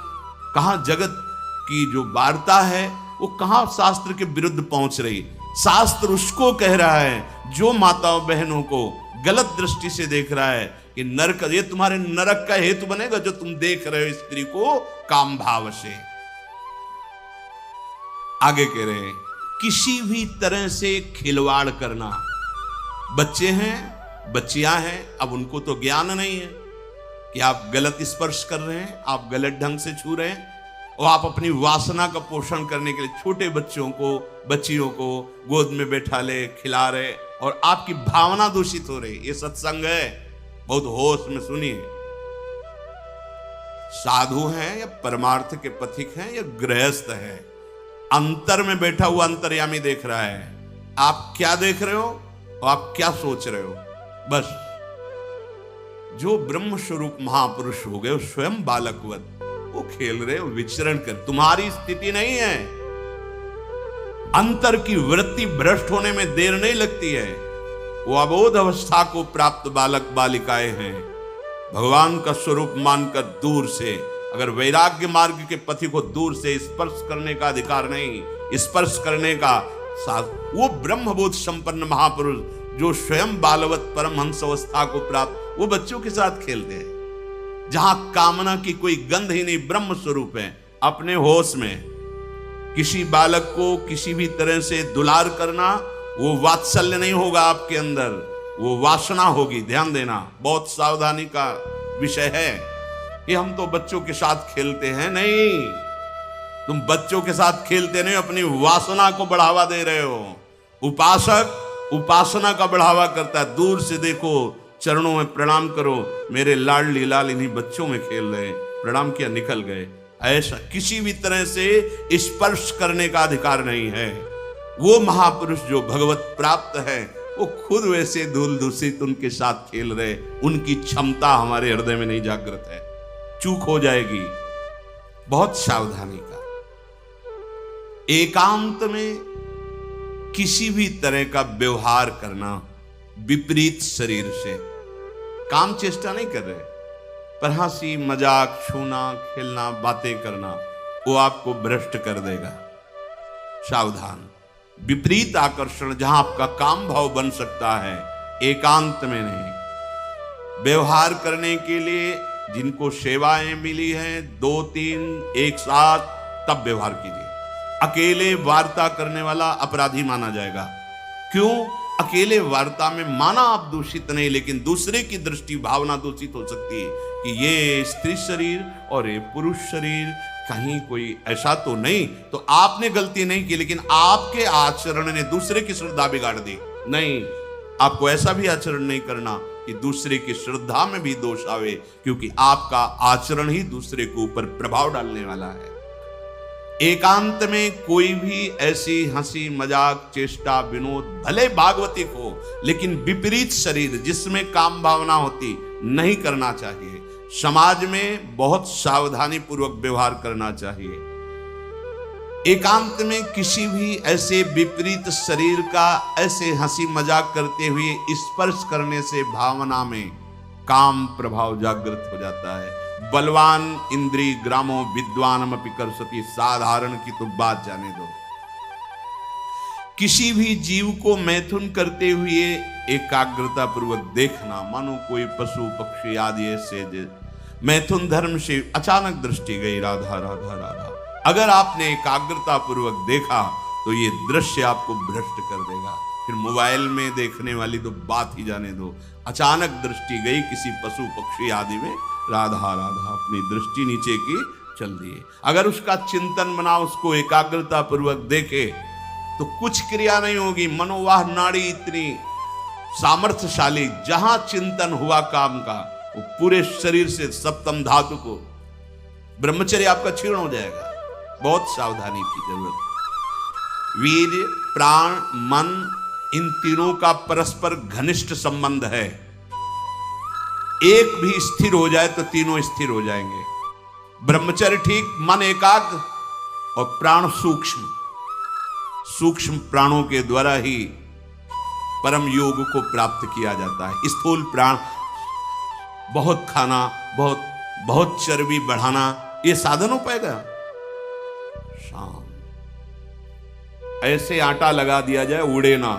कहां जगत की जो वार्ता है वो कहां शास्त्र के विरुद्ध पहुंच रही। शास्त्र उसको कह रहा है जो माताओं बहनों को गलत दृष्टि से देख रहा है कि नरक, ये तुम्हारे नरक का हेतु बनेगा जो तुम देख रहे हो स्त्री को काम भाव से। आगे कह रहे हैं किसी भी तरह से खिलवाड़ करना। बच्चे हैं, बच्चियां हैं, अब उनको तो ज्ञान नहीं है कि आप गलत स्पर्श कर रहे हैं, आप गलत ढंग से छू रहे हैं, और आप अपनी वासना का पोषण करने के लिए छोटे बच्चों को, बच्चियों को गोद में बैठा ले, खिला रहे, और आपकी भावना दूषित हो रही। ये सत्संग है, बहुत होश में सुनिए। साधु हैं या परमार्थ के पथिक हैं या गृहस्थ हैं, अंतर में बैठा हुआ अंतर्यामी देख रहा है आप क्या देख रहे हो और आप क्या सोच रहे हो। बस जो ब्रह्म स्वरूप महापुरुष हो गए, स्वयं बालकवत वो खेल रहे हो, विचरण कर, तुम्हारी स्थिति नहीं है। अंतर की वृत्ति भ्रष्ट होने में देर नहीं लगती है। वो अबोध अवस्था को प्राप्त बालक बालिकाएं हैं, भगवान का स्वरूप मानकर दूर से, अगर वैराग्य मार्ग के पथि को दूर से स्पर्श करने का अधिकार नहीं, स्पर्श करने का वो ब्रह्मबोध संपन्न महापुरुष जो स्वयं बालवत परमहंस अवस्था को प्राप्त, वो बच्चों के साथ खेलते हैं जहां कामना की कोई गंध ही नहीं, ब्रह्म स्वरूप है अपने होश में। किसी बालक को किसी भी तरह से दुलार करना, वो वात्सल्य नहीं होगा आपके अंदर, वो वासना होगी। ध्यान देना, बहुत सावधानी का विषय है कि हम तो बच्चों के साथ खेलते हैं। नहीं, तुम बच्चों के साथ खेलते नहीं, अपनी वासना को बढ़ावा दे रहे हो। उपासक उपासना का बढ़ावा करता है। दूर से देखो, चरणों में प्रणाम करो, मेरे लाडली लाल इन्हीं बच्चों में खेल रहे, प्रणाम किया निकल गए। ऐसा किसी भी तरह से स्पर्श करने का अधिकार नहीं है। वो महापुरुष जो भगवत प्राप्त है, वो खुद वैसे धूल दूषित उनके साथ खेल रहे, उनकी क्षमता हमारे हृदय में नहीं जागृत है, चूक हो जाएगी। बहुत सावधानी का। एकांत में किसी भी तरह का व्यवहार करना विपरीत शरीर से, काम चेष्टा नहीं कर रहे, पर हंसी मजाक, छूना, खेलना, बातें करना, वो आपको भ्रष्ट कर देगा। सावधान। विपरीत आकर्षण जहां आपका काम भाव बन सकता है, एकांत में नहीं। व्यवहार करने के लिए जिनको सेवाएं मिली हैं 2-3 एक साथ, तब व्यवहार कीजिए। अकेले वार्ता करने वाला अपराधी माना जाएगा। क्यों? अकेले वार्ता में माना आप दूषित नहीं, लेकिन दूसरे की दृष्टि भावना दूषित हो सकती है कि ये स्त्री शरीर और ये पुरुष शरीर, कहीं कोई ऐसा तो नहीं, तो आपने गलती नहीं की, लेकिन आपके आचरण ने दूसरे की श्रद्धा बिगाड़ दी। नहीं, आपको ऐसा भी आचरण नहीं करना कि दूसरे की श्रद्धा में भी दोष आवे, क्योंकि आपका आचरण ही दूसरे के ऊपर प्रभाव डालने वाला है। एकांत में कोई भी ऐसी हंसी मजाक चेष्टा विनोद, भले भागवतिक हो, लेकिन विपरीत शरीर जिसमें काम भावना होती, नहीं करना चाहिए। समाज में बहुत सावधानी पूर्वक व्यवहार करना चाहिए। एकांत में किसी भी ऐसे विपरीत शरीर का ऐसे हंसी मजाक करते हुए स्पर्श करने से भावना में काम प्रभाव जागृत हो जाता है। बलवान इंद्री ग्रामो विद्वानमपि करसति, साधारण की तो बात जाने दो। किसी भी जीव को मैथुन करते हुए एकाग्रता पूर्वक देखना, मानो कोई पशु पक्षी आदि ऐसे मैथुन धर्म से अचानक दृष्टि गई, राधा राधा राधा, अगर आपने एकाग्रता पूर्वक देखा तो ये दृश्य आपको भ्रष्ट कर देगा। फिर मोबाइल में देखने वाली तो बात ही जाने दो। अचानक दृष्टि गई किसी पशु पक्षी आदि में, राधा राधा, अपनी दृष्टि नीचे की चल दिए। अगर उसका चिंतन बना, उसको एकाग्रता पूर्वक देखे तो कुछ क्रिया नहीं होगी। मनोवाह नाड़ी इतनी सामर्थ्यशाली, जहां चिंतन हुआ काम का, वो पूरे शरीर से सप्तम धातु को, ब्रह्मचर्य आपका क्षीण हो जाएगा। बहुत सावधानी की जरूरत। वीर्य, प्राण, मन, इन तीनों का परस्पर घनिष्ठ संबंध है। एक भी स्थिर हो जाए तो तीनों स्थिर हो जाएंगे। ब्रह्मचर्य ठीक, मन एकाग्र और प्राण सूक्ष्म। सूक्ष्म प्राणों के द्वारा ही परम योग को प्राप्त किया जाता है। स्थूल प्राण, बहुत खाना, बहुत चर्बी बढ़ाना, ये साधन हो पाएगा? शाम ऐसे आटा लगा दिया जाए, उड़े ना।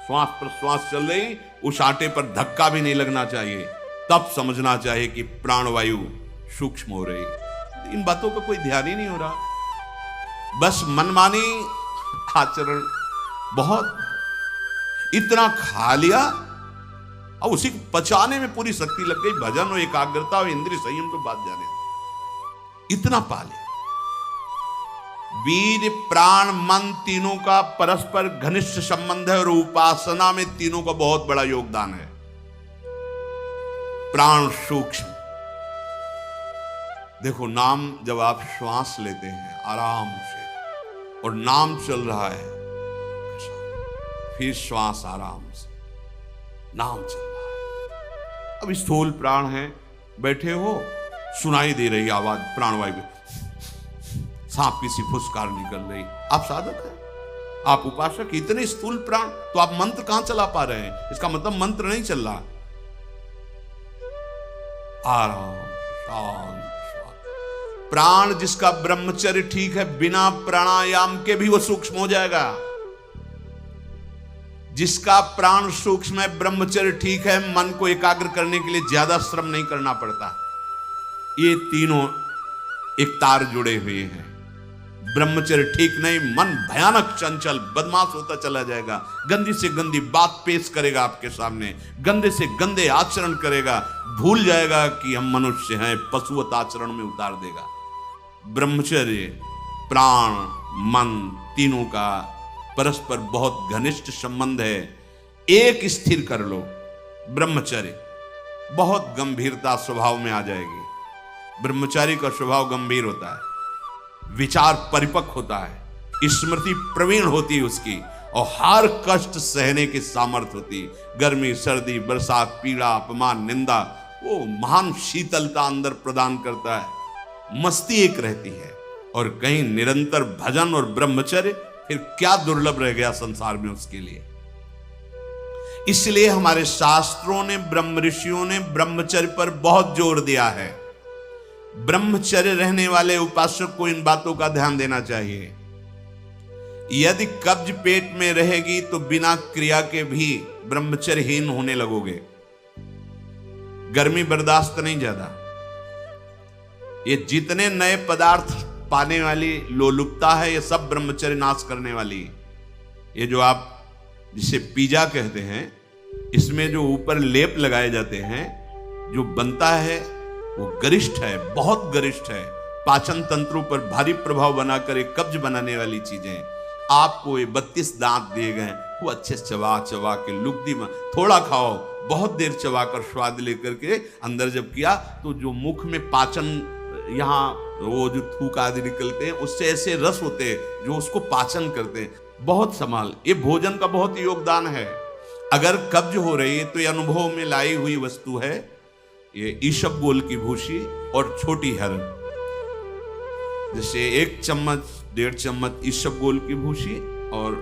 श्वास प्रश्वास चल रही, उस आटे पर धक्का भी नहीं लगना चाहिए, तब समझना चाहिए कि प्राणवायु सूक्ष्म हो रही। इन बातों का कोई ध्यान ही नहीं हो रहा, बस मनमानी आचरण। बहुत इतना खा लिया और उसी को पचाने में पूरी शक्ति लग गई। भजन और एकाग्रता और इंद्रिय संयम तो बात जाने, इतना पा लिया। वीर, प्राण, मन, तीनों का परस्पर घनिष्ठ संबंध है और उपासना में तीनों का बहुत बड़ा योगदान है। प्राण सूक्ष्म, देखो नाम जब आप श्वास लेते हैं आराम से और नाम चल रहा है, फिर श्वास आराम से, नाम चल रहा है। अब स्थूल प्राण है, बैठे हो, सुनाई दे रही आवाज प्राणवायु, सांप की सी फुसकार निकल रही। आप साधक हैं, आप उपासक, इतने स्थूल प्राण, तो आप मंत्र कहां चला पा रहे हैं? इसका मतलब मंत्र नहीं चल रहा। आराम, शांत। प्राण जिसका ब्रह्मचर्य ठीक है, बिना प्राणायाम के भी वो सूक्ष्म हो जाएगा। जिसका प्राण सूक्ष्म है, ब्रह्मचर्य ठीक है, मन को एकाग्र करने के लिए ज्यादा श्रम नहीं करना पड़ता। ये तीनों एक तार जुड़े हुए हैं। ब्रह्मचर्य ठीक नहीं, मन भयानक चंचल बदमाश होता चला जाएगा, गंदी से गंदी बात पेश करेगा आपके सामने, गंदे से गंदे आचरण करेगा, भूल जाएगा कि हम मनुष्य हैं, पशुवत आचरण में उतार देगा। ब्रह्मचर्य, प्राण, मन, तीनों का परस्पर बहुत घनिष्ठ संबंध है। एक स्थिर कर लो, ब्रह्मचर्य, बहुत गंभीरता स्वभाव में आ जाएगी। ब्रह्मचारी का स्वभाव गंभीर होता है, विचार परिपक्व होता है, स्मृति प्रवीण होती है उसकी, और हर कष्ट सहने की सामर्थ्य होती। गर्मी, सर्दी, बरसात, पीड़ा, अपमान, निंदा, वो महान शीतलता अंदर प्रदान करता है। मस्ती एक रहती है, और कहीं निरंतर भजन और ब्रह्मचर्य, फिर क्या दुर्लभ रह गया संसार में उसके लिए। इसलिए हमारे शास्त्रों ने, ब्रह्म ऋषियों ने ब्रह्मचर्य पर बहुत जोर दिया है। ब्रह्मचर्य रहने वाले उपासक को इन बातों का ध्यान देना चाहिए। यदि कब्ज पेट में रहेगी तो बिना क्रिया के भी ब्रह्मचर्यहीन होने लगोगे। गर्मी बर्दाश्त नहीं ज्यादा, ये जितने नए पदार्थ पाने वाली लोलुपता है, ये सब ब्रह्मचर्य नाश करने वाली। ये जो आप जिसे पिज्जा कहते हैं, इसमें जो ऊपर लेप लगाए जाते हैं, जो बनता है वो गरिष्ठ है, बहुत गरिष्ठ है, पाचन तंत्रों पर भारी प्रभाव बनाकर एक कब्ज बनाने वाली चीजें। आपको ये 32 दांत दिए गए, वो अच्छे चबा चबा के लुगदी में थोड़ा खाओ, बहुत देर चबा कर स्वाद लेकर के अंदर जब किया तो जो मुख में पाचन, यहाँ वो जो थूक आदि निकलते हैं उससे ऐसे रस होते हैं जो उसको पाचन करते हैं। बहुत संभाल, ये भोजन का बहुत योगदान है। अगर कब्ज हो रही है तो ये अनुभव में लाई हुई वस्तु है, ये ईशबगोल की भूसी और छोटी हर। जैसे 1 चम्मच 1.5 चम्मच ईशबगोल की भूसी, और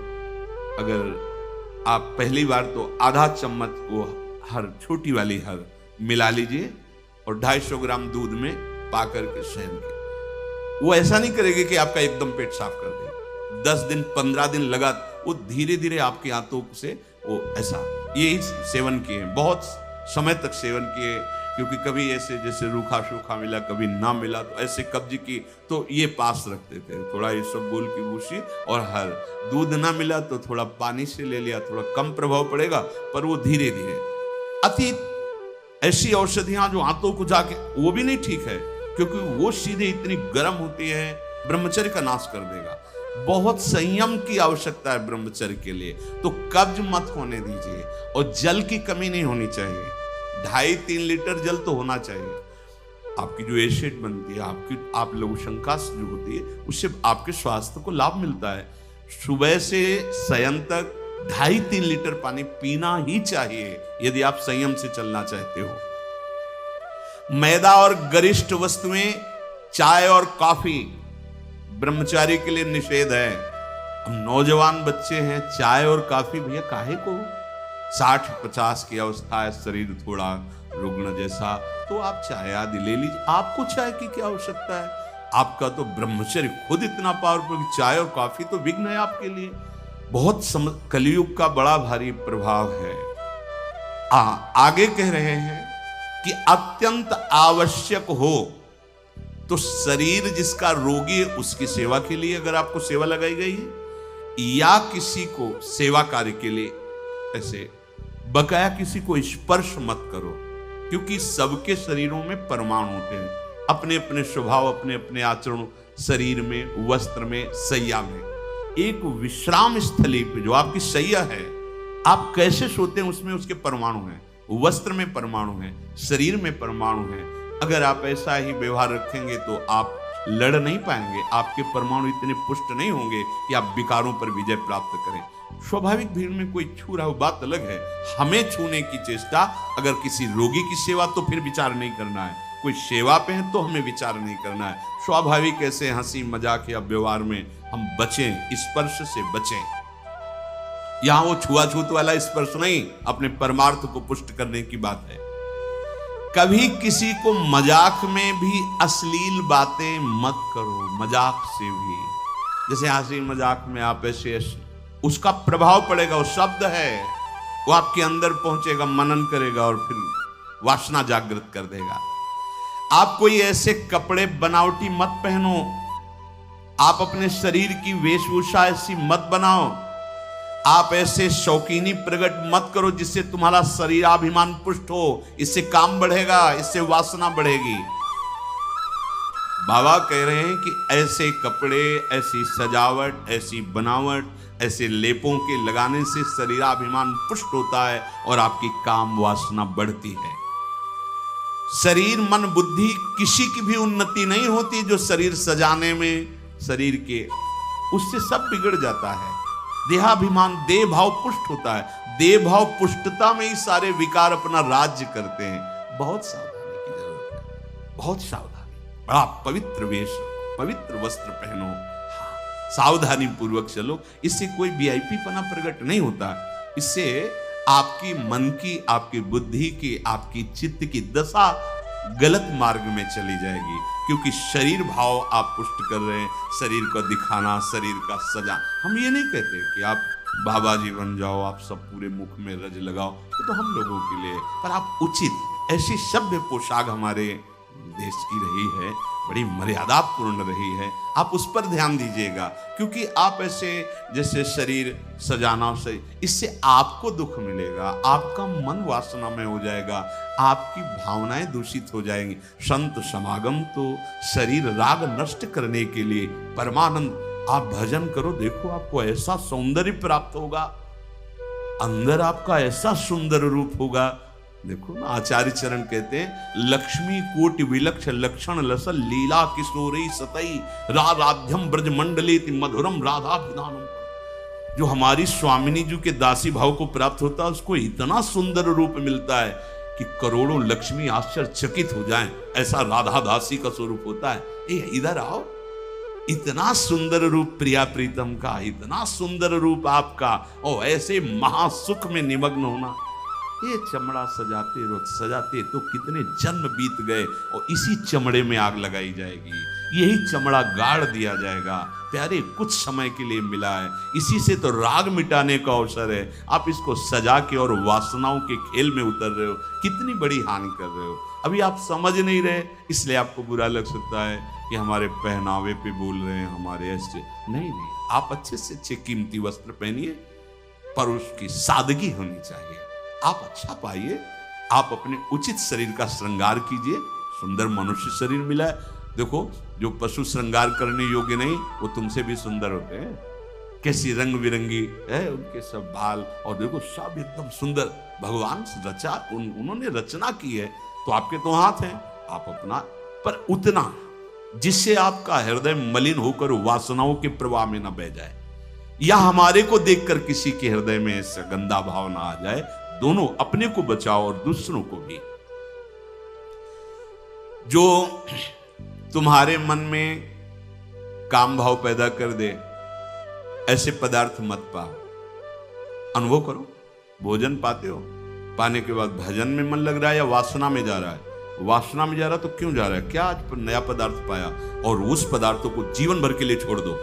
अगर आप पहली बार तो आधा चम्मच को हर, छोटी वाली हर मिला लीजिए और 250 ग्राम दूध में पा करके सेवन कीजिए। वो ऐसा नहीं करेगी कि आपका एकदम पेट साफ कर दे। 10 दिन 15 दिन लगा, वो धीरे धीरे आपकी आंतों से वो ऐसा, यही सेवन किए, बहुत समय तक सेवन किए, क्योंकि कभी ऐसे जैसे रूखा सूखा मिला, कभी ना मिला, तो ऐसे कब्ज की तो ये पास रखते थे, थोड़ा ईशबगोल की भूसी और हर। दूध ना मिला तो थोड़ा पानी से ले लिया, थोड़ा कम प्रभाव पड़ेगा, पर वो धीरे धीरे। अति ऐसी औषधियां जो आंतों को जाके, वो भी नहीं ठीक है, क्योंकि वो सीधे इतनी गर्म होती है, ब्रह्मचर्य का नाश कर देगा। बहुत संयम की आवश्यकता है ब्रह्मचर्य के लिए। तो कब्ज मत होने दीजिए, और जल की कमी नहीं होनी चाहिए। 2.5-3 लीटर जल तो होना चाहिए। आपकी जो एसिड बनती है, आपकी आप लघुशंका जो होती है, उससे आपके स्वास्थ्य को लाभ मिलता है। सुबह से शयन तक 2.5-3 लीटर पानी पीना ही चाहिए, यदि आप संयम से चलना चाहते हो। मैदा और गरिष्ठ वस्तुएं, चाय और कॉफी ब्रह्मचारी के लिए निषेध है। हम नौजवान बच्चे हैं, चाय और कॉफी भैया काहे को? 60-50 की अवस्था है, शरीर थोड़ा रुग्ण जैसा, तो आप चाय आदि ले लीजिए। आपको चाय की क्या आवश्यकता है? आपका तो ब्रह्मचर्य खुद इतना पावरफुल, चाय और कॉफी तो विघ्न है आपके लिए। बहुत कलयुग का बड़ा भारी प्रभाव है। आगे कह रहे हैं कि अत्यंत आवश्यक हो तो शरीर जिसका रोगी है उसकी सेवा के लिए अगर आपको सेवा लगाई गई है, या किसी को सेवा कार्य के लिए, ऐसे बकाया किसी को स्पर्श मत करो, क्योंकि सबके शरीरों में परमाणु होते हैं, अपने अपने स्वभाव, अपने अपने आचरण, शरीर में, वस्त्र में, सैया में। एक विश्राम स्थली पे जो आपकी सैया है, आप कैसे सोते हैं उसमें उसके परमाणु हैं, वस्त्र में परमाणु हैं, शरीर में परमाणु हैं। अगर आप ऐसा ही व्यवहार रखेंगे तो आप लड़ नहीं पाएंगे, आपके परमाणु इतने पुष्ट नहीं होंगे कि आप विकारों पर विजय प्राप्त करें। स्वाभाविक भीड़ में कोई छू रहा हो बात अलग है, हमें छूने की चेष्टा, अगर किसी रोगी की सेवा तो फिर विचार नहीं करना है, कोई सेवा पे है तो हमें विचार नहीं करना है। स्वाभाविक ऐसे हंसी मजाक या व्यवहार में हम बचें, स्पर्श से बचें। यहां वो छुआछूत वाला स्पर्श नहीं, अपने परमार्थ को पुष्ट करने की बात है। कभी किसी को मजाक में भी अश्लील बातें मत करो, मजाक से भी, जैसे हंसी मजाक में आप ऐसे, उसका प्रभाव पड़ेगा, वो शब्द है, वो आपके अंदर पहुंचेगा, मनन करेगा और फिर वासना जागृत कर देगा। आप कोई ऐसे कपड़े बनावटी मत पहनो, आप अपने शरीर की वेशभूषा ऐसी मत बनाओ, आप ऐसे शौकीनी प्रकट मत करो जिससे तुम्हारा शरीराभिमान पुष्ट हो, इससे काम बढ़ेगा, इससे वासना बढ़ेगी। बाबा कह रहे हैं कि ऐसे कपड़े, ऐसी सजावट, ऐसी बनावट, ऐसे लेपों के लगाने से शरीराभिमान पुष्ट होता है और आपकी काम वासना बढ़ती है। शरीर मन बुद्धि किसी की भी उन्नति नहीं होती जो शरीर सजाने में, शरीर के, उससे सब बिगड़ जाता है। देहाभिमान, देह भाव पुष्ट होता है, देह भाव पुष्टता में ही सारे विकार अपना राज्य करते हैं। बहुत सावधानी की जरूरत है, बहुत सावधानी। बड़ा पवित्र वेश, पवित्र वस्त्र पहनो, सावधानी पूर्वक चलो, इससे कोई वीआईपी पना प्रकट नहीं होता। इससे आपकी मन की, आपकी बुद्धि की, आपकी चित्त की दशा गलत मार्ग में चली जाएगी, क्योंकि शरीर भाव आप पुष्ट कर रहे हैं, शरीर को दिखाना, शरीर का सजा। हम ये नहीं कहते कि आप बाबा जी बन जाओ, आप सब पूरे मुख में रज लगाओ, ये तो हम लोगों के लिए, पर आप उचित ऐसी सभ्य पोशाक हमारे देश की रही है, बड़ी मर्यादापूर्ण रही है, आप उस पर ध्यान दीजिएगा। क्योंकि आप ऐसे जैसे शरीर सजाना से, इससे आपको दुख मिलेगा, आपका मन वासना में हो जाएगा, आपकी भावनाएं दूषित हो जाएंगी। संत समागम तो शरीर राग नष्ट करने के लिए, परमानंद आप भजन करो, देखो आपको ऐसा सौंदर्य प्राप्त होगा, अंदर आपका ऐसा सुंदर रूप होगा। देखो ना, आचार्य चरण कहते हैं, लक्ष्मी कोटि विलक्ष लक्षण लसल लीला किशोरी सतई राधाध्यम ब्रज मंडली मधुरम राधा विधानम। जो हमारी स्वामिनी जी के दासी भाव को प्राप्त होता है, उसको इतना सुंदर रूप मिलता है कि करोड़ों लक्ष्मी आश्चर्यचकित हो जाएं, ऐसा राधा दासी का स्वरूप होता है। इधर आओ, इतना सुंदर रूप प्रिया प्रीतम का, इतना सुंदर रूप आपका, और ऐसे महासुख में निमग्न होना। ये चमड़ा सजाते तो कितने जन्म बीत गए, और इसी चमड़े में आग लगाई जाएगी, यही चमड़ा गाड़ दिया जाएगा। प्यारे, कुछ समय के लिए मिला है, इसी से तो राग मिटाने का अवसर है। आप इसको सजा के और वासनाओं के खेल में उतर रहे हो, कितनी बड़ी हानि कर रहे हो। अभी आप समझ नहीं रहे, इसलिए आपको बुरा लग सकता है कि हमारे पहनावे पे बोल रहे हैं, हमारे ऐसे। नहीं, आप अच्छे से अच्छे कीमती वस्त्र पहनिए, पर उसकी सादगी होनी चाहिए। आप अच्छा पाइए, आप अपने उचित शरीर का श्रृंगार कीजिए। सुंदर मनुष्य शरीर मिला है। देखो, जो पशु श्रृंगार करने योग्य नहीं, वो तुमसे भी सुंदर होते हैं। कैसी रंग बिरंगी है उनके सब बाल, और देखो सब एकदम सुंदर, भगवान रचा, उन्होंने रचना की है। तो आपके तो हाथ हैं, आप अपना, पर उतना जिससे आपका हृदय मलिन होकर वासनाओं के प्रवाह में न बह जाए, या हमारे को देखकर किसी के हृदय में ऐसा गंदा भाव ना आ जाए। दोनों, अपने को बचाओ और दूसरों को भी। जो तुम्हारे मन में काम भाव पैदा कर दे, ऐसे पदार्थ मत पाओ। अनुभव करो, भोजन पाते हो, पाने के बाद भजन में मन लग रहा है या वासना में जा रहा है? वासना में जा रहा तो क्यों जा रहा है? क्या आज नया पदार्थ पाया, और उस पदार्थों को जीवन भर के लिए छोड़ दो।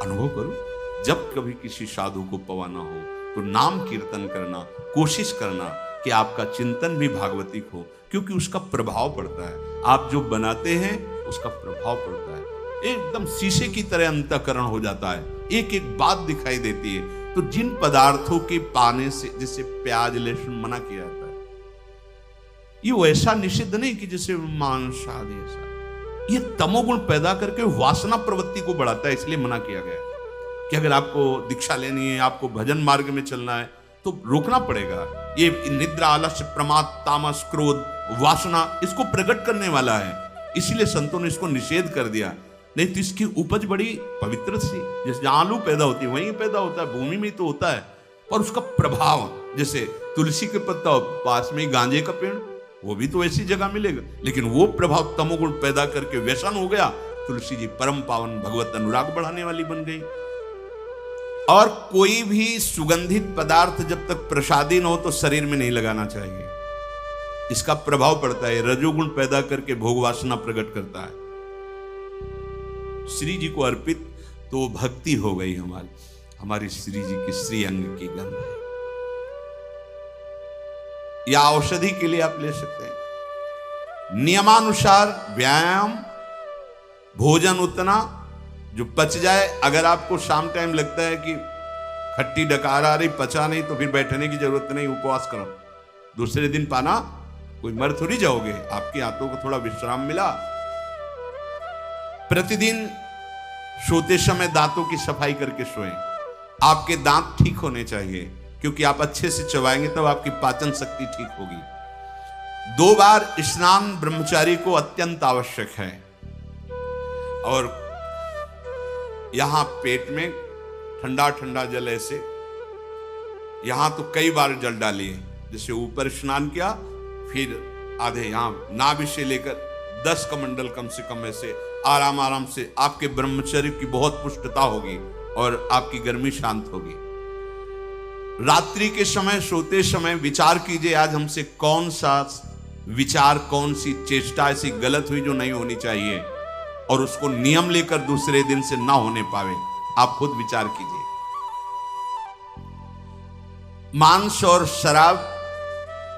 अनुभव करो, जब कभी किसी साधु को पवाना हो तो नाम कीर्तन करना, कोशिश करना कि आपका चिंतन भी भागवतिक हो, क्योंकि उसका प्रभाव पड़ता है। आप जो बनाते हैं उसका प्रभाव पड़ता है, एकदम शीशे की तरह अंतःकरण हो जाता है, एक एक बात दिखाई देती है। तो जिन पदार्थों के पाने से, जैसे प्याज लहसुन मना किया जाता है, ये वैसा निषिद्ध नहीं कि जैसे मांस आदि, ऐसा ये तमोगुण पैदा करके वासना प्रवृत्ति को बढ़ाता है, इसलिए मना किया गया कि अगर आपको दीक्षा लेनी है, आपको भजन मार्ग में चलना है, तो रोकना पड़ेगा। ये निद्रा, आलस्य, प्रमाद, तामस, क्रोध, वासना, इसको प्रकट करने वाला है, इसीलिए संतों ने इसको निषेध कर दिया। नहीं तो इसकी उपज बड़ी पवित्र सी, जैसे जहां आलू पैदा होती है वहीं पैदा होता है, भूमि में तो होता है, पर उसका प्रभाव, जैसे तुलसी के पत्ता पास में ही गांजे का पेड़, वो भी तो ऐसी जगह मिलेगा, लेकिन वो प्रभाव तमोगुण पैदा करके व्यसन हो गया। तुलसी जी परम पावन, भगवत अनुराग बढ़ाने वाली बन गई। और कोई भी सुगंधित पदार्थ जब तक प्रसादी न हो तो शरीर में नहीं लगाना चाहिए, इसका प्रभाव पड़ता है, रजोगुण पैदा करके भोग वासना प्रकट करता है। श्री जी को अर्पित तो भक्ति हो गई हमारी श्री जी की श्री अंग की गंध है, या औषधि के लिए आप ले सकते हैं। नियमानुसार व्यायाम, भोजन उतना जो पच जाए। अगर आपको शाम टाइम लगता है कि खट्टी डकार आ रही, पचा नहीं, तो फिर बैठने की जरूरत नहीं, उपवास करो, दूसरे दिन पाना, कोई मर थोड़ी जाओगे, आपके हाथों को थोड़ा विश्राम मिला। प्रतिदिन सोते समय दांतों की सफाई करके सोएं। आपके दांत ठीक होने चाहिए, क्योंकि आप अच्छे से चबाएंगे तब आपकी पाचन शक्ति ठीक होगी। 2 बार स्नान ब्रह्मचारी को अत्यंत आवश्यक है। और यहां पेट में ठंडा ठंडा जल, ऐसे यहां तो कई बार जल डालिए, जैसे ऊपर स्नान किया, फिर आधे यहां नाभि से लेकर 10 कमंडल कम से कम, ऐसे आराम आराम से आपके ब्रह्मचर्य की बहुत पुष्टता होगी और आपकी गर्मी शांत होगी। रात्रि के समय, सोते समय विचार कीजिए, आज हमसे कौन सा विचार, कौन सी चेष्टा ऐसी गलत हुई जो नहीं होनी चाहिए, और उसको नियम लेकर दूसरे दिन से ना होने पावे। आप खुद विचार कीजिए। मांस और शराब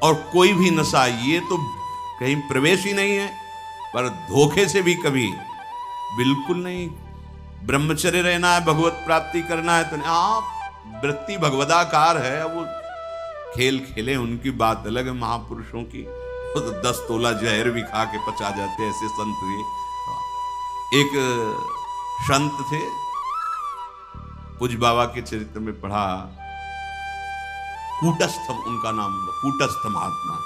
और कोई भी नशा, ये तो कहीं प्रवेश ही नहीं है। पर धोखे से भी कभी बिल्कुल नहीं। ब्रह्मचर्य रहना है, भगवत प्राप्ति करना है, तो आप वृत्ति भगवदाकार है, वो खेल खेले, उनकी बात अलग है। महापुरुषों की वो तो 10 तोला जहर भी खा के पचा जाते, ऐसे संत ये। एक संत थे, पूज्य बाबा के चरित्र में पढ़ा, कूटस्थ उनका नाम, कूटस्थ महात्मा।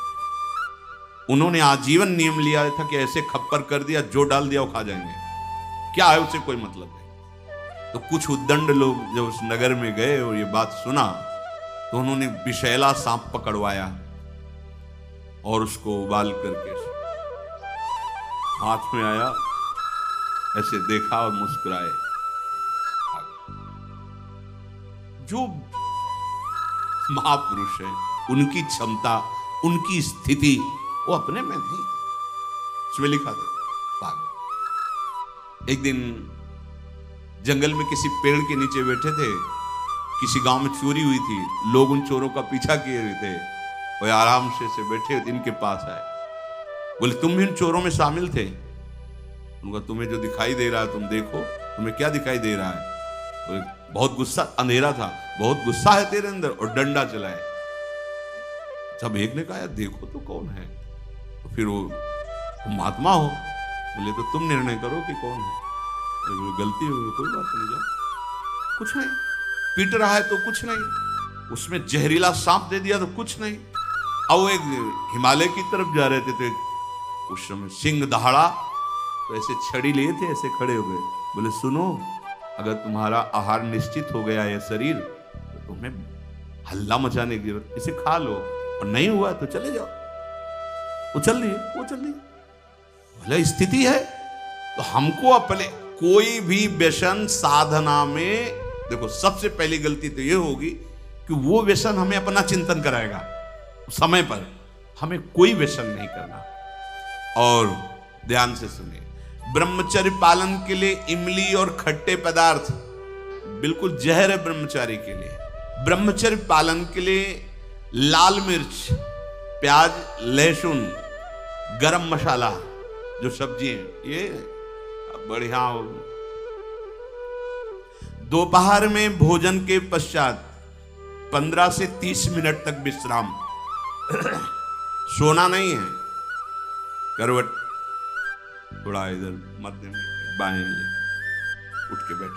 उन्होंने आजीवन नियम लिया था कि ऐसे खप्पर कर दिया, जो डाल दिया वो खा जाएंगे, क्या है उससे कोई मतलब नहीं। तो कुछ उद्दंड लोग जब उस नगर में गए और ये बात सुना, तो उन्होंने विषैला सांप पकड़वाया और उसको उबाल करके हाथ में आया, ऐसे देखा और मुस्कुराए। जो महापुरुष है, उनकी क्षमता, उनकी स्थिति वो अपने में नहीं, उसमें लिखा था। एक दिन जंगल में किसी पेड़ के नीचे बैठे थे, किसी गांव में चोरी हुई थी, लोग उन चोरों का पीछा किए हुए थे, वो आराम से बैठे इनके पास आए, बोले तुम भी उन चोरों में शामिल थे? उनका तुम्हें जो दिखाई दे रहा है तुम देखो, तुम्हें क्या दिखाई दे रहा है? बोले बहुत गुस्सा, अंधेरा था, बहुत गुस्सा है तेरे अंदर, और डंडा चलाए। जब एक ने कहा यार देखो तो कौन है, तो फिर वो महात्मा हो, बोले तो तुम निर्णय करो कि कौन है। गलती हो कोई बात नहीं, जाओ, कुछ नहीं, पीट रहा है तो कुछ नहीं, उसमें जहरीला सांप दे दिया तो कुछ नहीं। अब वो एक हिमालय की तरफ जा रहे थे, तो उस समय सिंह दहाड़ा, तो ऐसे छड़ी लिए थे, ऐसे खड़े हो गए, बोले सुनो, अगर तुम्हारा आहार निश्चित हो गया है शरीर, तो तुम्हें हल्ला मचाने की जरूरत, इसे खा लो, और नहीं हुआ तो चले जाओ। वो चल रही भले स्थिति है। तो हमको अपने कोई भी व्यसन साधना में, देखो सबसे पहली गलती तो ये होगी कि वो व्यसन हमें अपना चिंतन कराएगा, समय पर हमें कोई व्यसन नहीं करना। और ध्यान से सुनिए, ब्रह्मचर्य पालन के लिए इमली और खट्टे पदार्थ बिल्कुल जहर है ब्रह्मचारी के लिए। ब्रह्मचर्य पालन के लिए लाल मिर्च, प्याज, लहसुन, गरम मसाला, जो सब्जी है, ये बढ़िया। दोपहर में भोजन के पश्चात 15 से 30 मिनट तक विश्राम। सोना नहीं है, करवट थोड़ा इधर मध्य में बाएं ले, उठ के बैठ,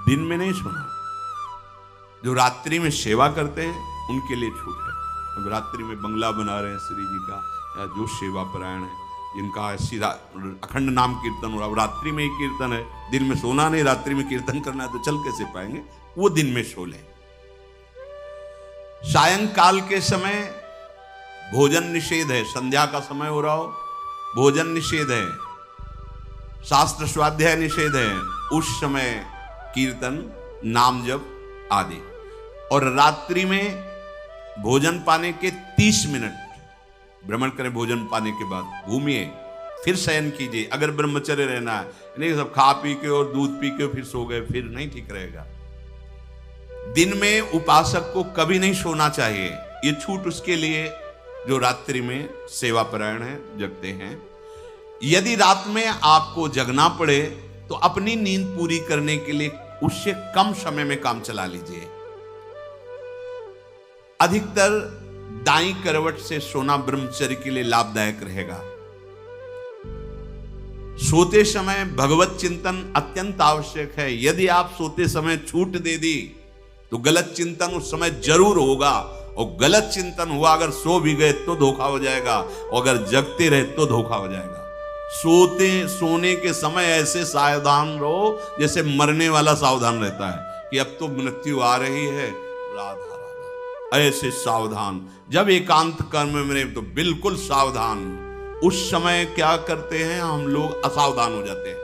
दिन में नहीं सोना। जो रात्रि में सेवा करते हैं उनके लिए छूट है। अब रात्रि में बंगला बना रहे हैं श्री जी का, या जो सेवा परायण है, जिनका सीधा अखंड नाम कीर्तन हो रहा, रात्रि में ही कीर्तन है, दिन में सोना नहीं, रात्रि में कीर्तन करना है, तो चल कैसे पाएंगे? वो दिन में सो लें। सायंकाल के समय भोजन निषेध है, संध्या का समय हो रहा हो, भोजन निषेध है, शास्त्र स्वाध्याय निषेध है, उस समय कीर्तन, नाम जप आदि। और रात्रि में भोजन पाने के 30 मिनट भ्रमण करें, भोजन पाने के बाद घूमिए, फिर शयन कीजिए। अगर ब्रह्मचर्य रहना है, नहीं सब खा पी के और दूध पी के फिर सो गए, फिर नहीं ठीक रहेगा। दिन में उपासक को कभी नहीं सोना चाहिए, ये छूट उसके लिए जो रात्रि में सेवा परायण है, जगते हैं। यदि रात में आपको जगना पड़े तो अपनी नींद पूरी करने के लिए उससे कम समय में काम चला लीजिए। अधिकतर दाईं करवट से सोना ब्रह्मचर्य के लिए लाभदायक रहेगा। सोते समय भगवत चिंतन अत्यंत आवश्यक है। यदि आप सोते समय छूट दे दी तो गलत चिंतन उस समय जरूर होगा, और गलत चिंतन हुआ अगर सो भी गए तो धोखा हो जाएगा, और अगर जगते रहे तो धोखा हो जाएगा। सोने के समय ऐसे सावधान रहो जैसे मरने वाला सावधान रहता है कि अब तो मृत्यु आ रही है, राधा राधा, ऐसे सावधान। जब एकांत कर्म में तो बिल्कुल सावधान। उस समय क्या करते हैं हम लोग, असावधान हो जाते हैं,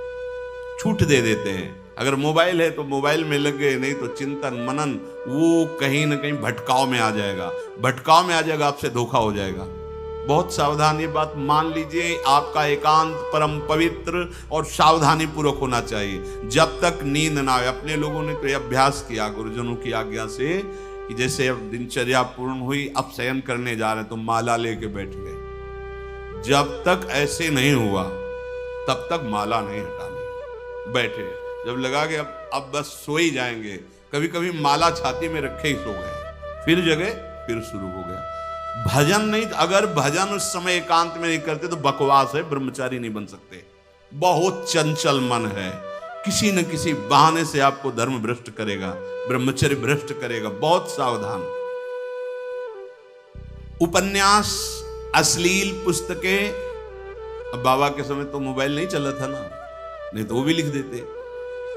छूट दे देते हैं। अगर मोबाइल है तो मोबाइल में लग गए, नहीं तो चिंतन मनन वो कहीं ना कहीं भटकाव में आ जाएगा, भटकाव में आ जाएगा, आपसे धोखा हो जाएगा। बहुत सावधान, ये बात मान लीजिए। आपका एकांत परम पवित्र और सावधानी पूर्वक होना चाहिए जब तक नींद ना आए। अपने लोगों ने तो यह अभ्यास किया गुरुजनों की आज्ञा से कि जैसे अब दिनचर्या पूर्ण हुई, अब शयन करने जा रहे हैं तो माला लेके बैठ गए। जब तक ऐसे नहीं हुआ तब तक माला नहीं हटानी। बैठे, जब लगा कि अब बस सो ही जाएंगे, कभी कभी माला छाती में रखे ही सो गए, फिर जगह, फिर शुरू हो गया। भजन नहीं, अगर भजन उस समय एकांत में नहीं करते तो बकवास है, ब्रह्मचारी नहीं बन सकते। बहुत चंचल मन है, किसी न किसी बहाने से आपको धर्म भ्रष्ट करेगा, ब्रह्मचर्य भ्रष्ट करेगा, बहुत सावधान। उपन्यास, अश्लील पुस्तकें, अब बाबा के समय तो मोबाइल नहीं चला था ना, नहीं तो वो भी लिख देते,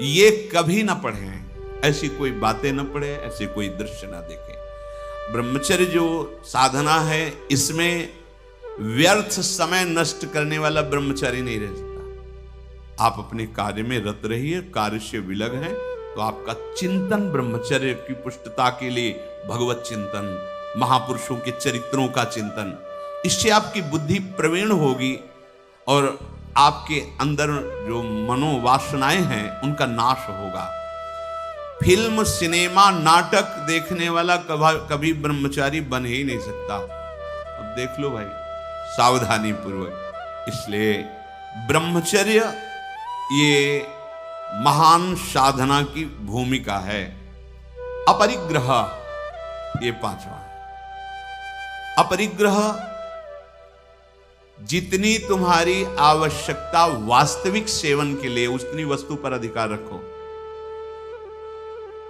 ये कभी ना पढ़ें, ऐसी कोई बातें ना पढ़े, ऐसे कोई दृश्य ना देखें। ब्रह्मचर्य जो साधना है, इसमें व्यर्थ समय नष्ट करने वाला ब्रह्मचारी नहीं रह सकता। आप अपने कार्य में रत रहिए, कार्य से विलग हैं तो आपका चिंतन ब्रह्मचर्य की पुष्टता के लिए, भगवत चिंतन, महापुरुषों के चरित्रों का चिंतन, इससे आपकी बुद्धि प्रवीण होगी और आपके अंदर जो मनोवासनाएं हैं उनका नाश होगा। फिल्म, सिनेमा, नाटक देखने वाला कभी ब्रह्मचारी बन ही नहीं सकता। अब देख लो भाई, सावधानी पूर्वक। इसलिए ब्रह्मचर्य ये महान साधना की भूमिका है। अपरिग्रह, ये पांचवा है। अपरिग्रह, जितनी तुम्हारी आवश्यकता वास्तविक सेवन के लिए, उतनी वस्तु पर अधिकार रखो।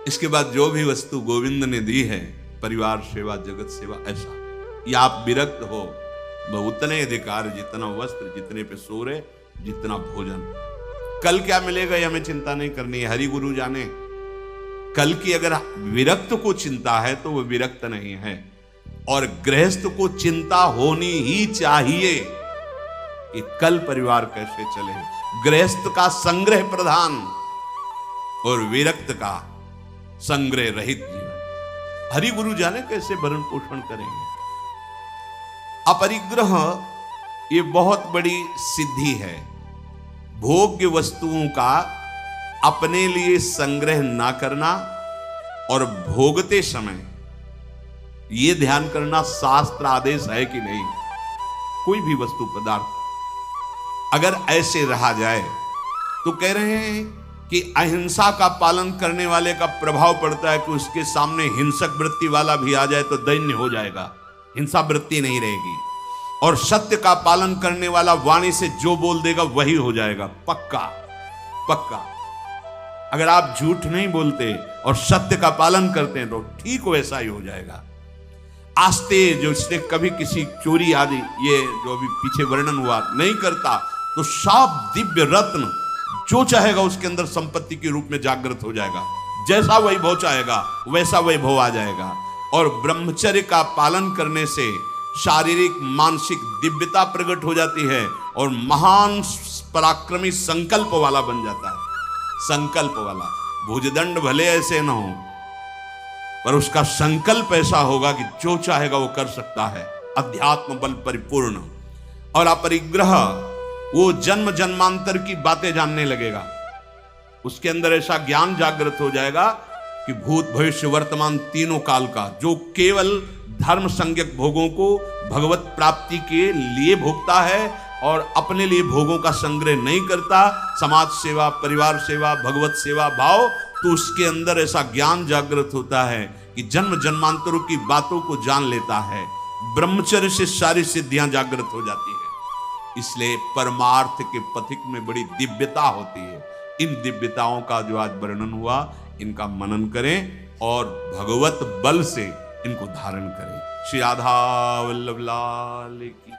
इसके बाद जो भी वस्तु गोविंद ने दी है, परिवार सेवा, जगत सेवा, ऐसा, या आप विरक्त हो, वह उतने अधिकार, जितना वस्त्र, जितने पे सोरे, जितना भोजन। कल क्या मिलेगा ये हमें चिंता नहीं करनी है, हरि गुरु जाने। कल की अगर विरक्त को चिंता है तो वह विरक्त नहीं है, और गृहस्थ को चिंता होनी ही चाहिए कि कल परिवार कैसे चले। गृहस्थ का संग्रह प्रधान और विरक्त का संग्रह रहित जीवन। हरि गुरु जाने कैसे भरण पोषण करेंगे। अपरिग्रह ये बहुत बड़ी सिद्धि है। भोग्य वस्तुओं का अपने लिए संग्रह ना करना और भोगते समय ये ध्यान करना शास्त्र आदेश है कि नहीं। कोई भी वस्तु पदार्थ अगर ऐसे रहा जाए तो कह रहे हैं कि अहिंसा का पालन करने वाले का प्रभाव पड़ता है कि उसके सामने हिंसक वृत्ति वाला भी आ जाए तो दैन्य हो जाएगा, हिंसा वृत्ति नहीं रहेगी। और सत्य का पालन करने वाला वाणी से जो बोल देगा वही हो जाएगा, पक्का पक्का। अगर आप झूठ नहीं बोलते और सत्य का पालन करते हैं तो ठीक वैसा ही हो जाएगा। आस्ते जो इसने कभी किसी चोरी आदि, ये जो अभी पीछे वर्णन हुआ, नहीं करता तो साफ दिव्य रत्न जो चाहेगा उसके अंदर संपत्ति के रूप में जागृत हो जाएगा। जैसा वैभव चाहेगा वैसा वैभव आ जाएगा। और ब्रह्मचर्य का पालन करने से शारीरिक मानसिक दिव्यता प्रकट हो जाती है और महान पराक्रमी संकल्प वाला बन जाता है। संकल्प वाला, भुजदंड भले ऐसे न हो पर उसका संकल्प ऐसा होगा कि जो चाहेगा वो कर सकता है, अध्यात्म बल परिपूर्ण। और अपरिग्रह, वो जन्म जन्मांतर की बातें जानने लगेगा। उसके अंदर ऐसा ज्ञान जागृत हो जाएगा कि भूत भविष्य वर्तमान तीनों काल का, जो केवल धर्म संज्ञक भोगों को भगवत प्राप्ति के लिए भोगता है और अपने लिए भोगों का संग्रह नहीं करता, समाज सेवा, परिवार सेवा, भगवत सेवा भाव, तो उसके अंदर ऐसा ज्ञान जागृत होता है कि जन्म जन्मांतरों की बातों को जान लेता है। ब्रह्मचर्य से सारी सिद्धियां जागृत हो जाती है। इसलिए परमार्थ के पथिक में बड़ी दिव्यता होती है। इन दिव्यताओं का जो आज वर्णन हुआ, इनका मनन करें और भगवत बल से इनको धारण करें। श्री राधा वल्लभ लाल की।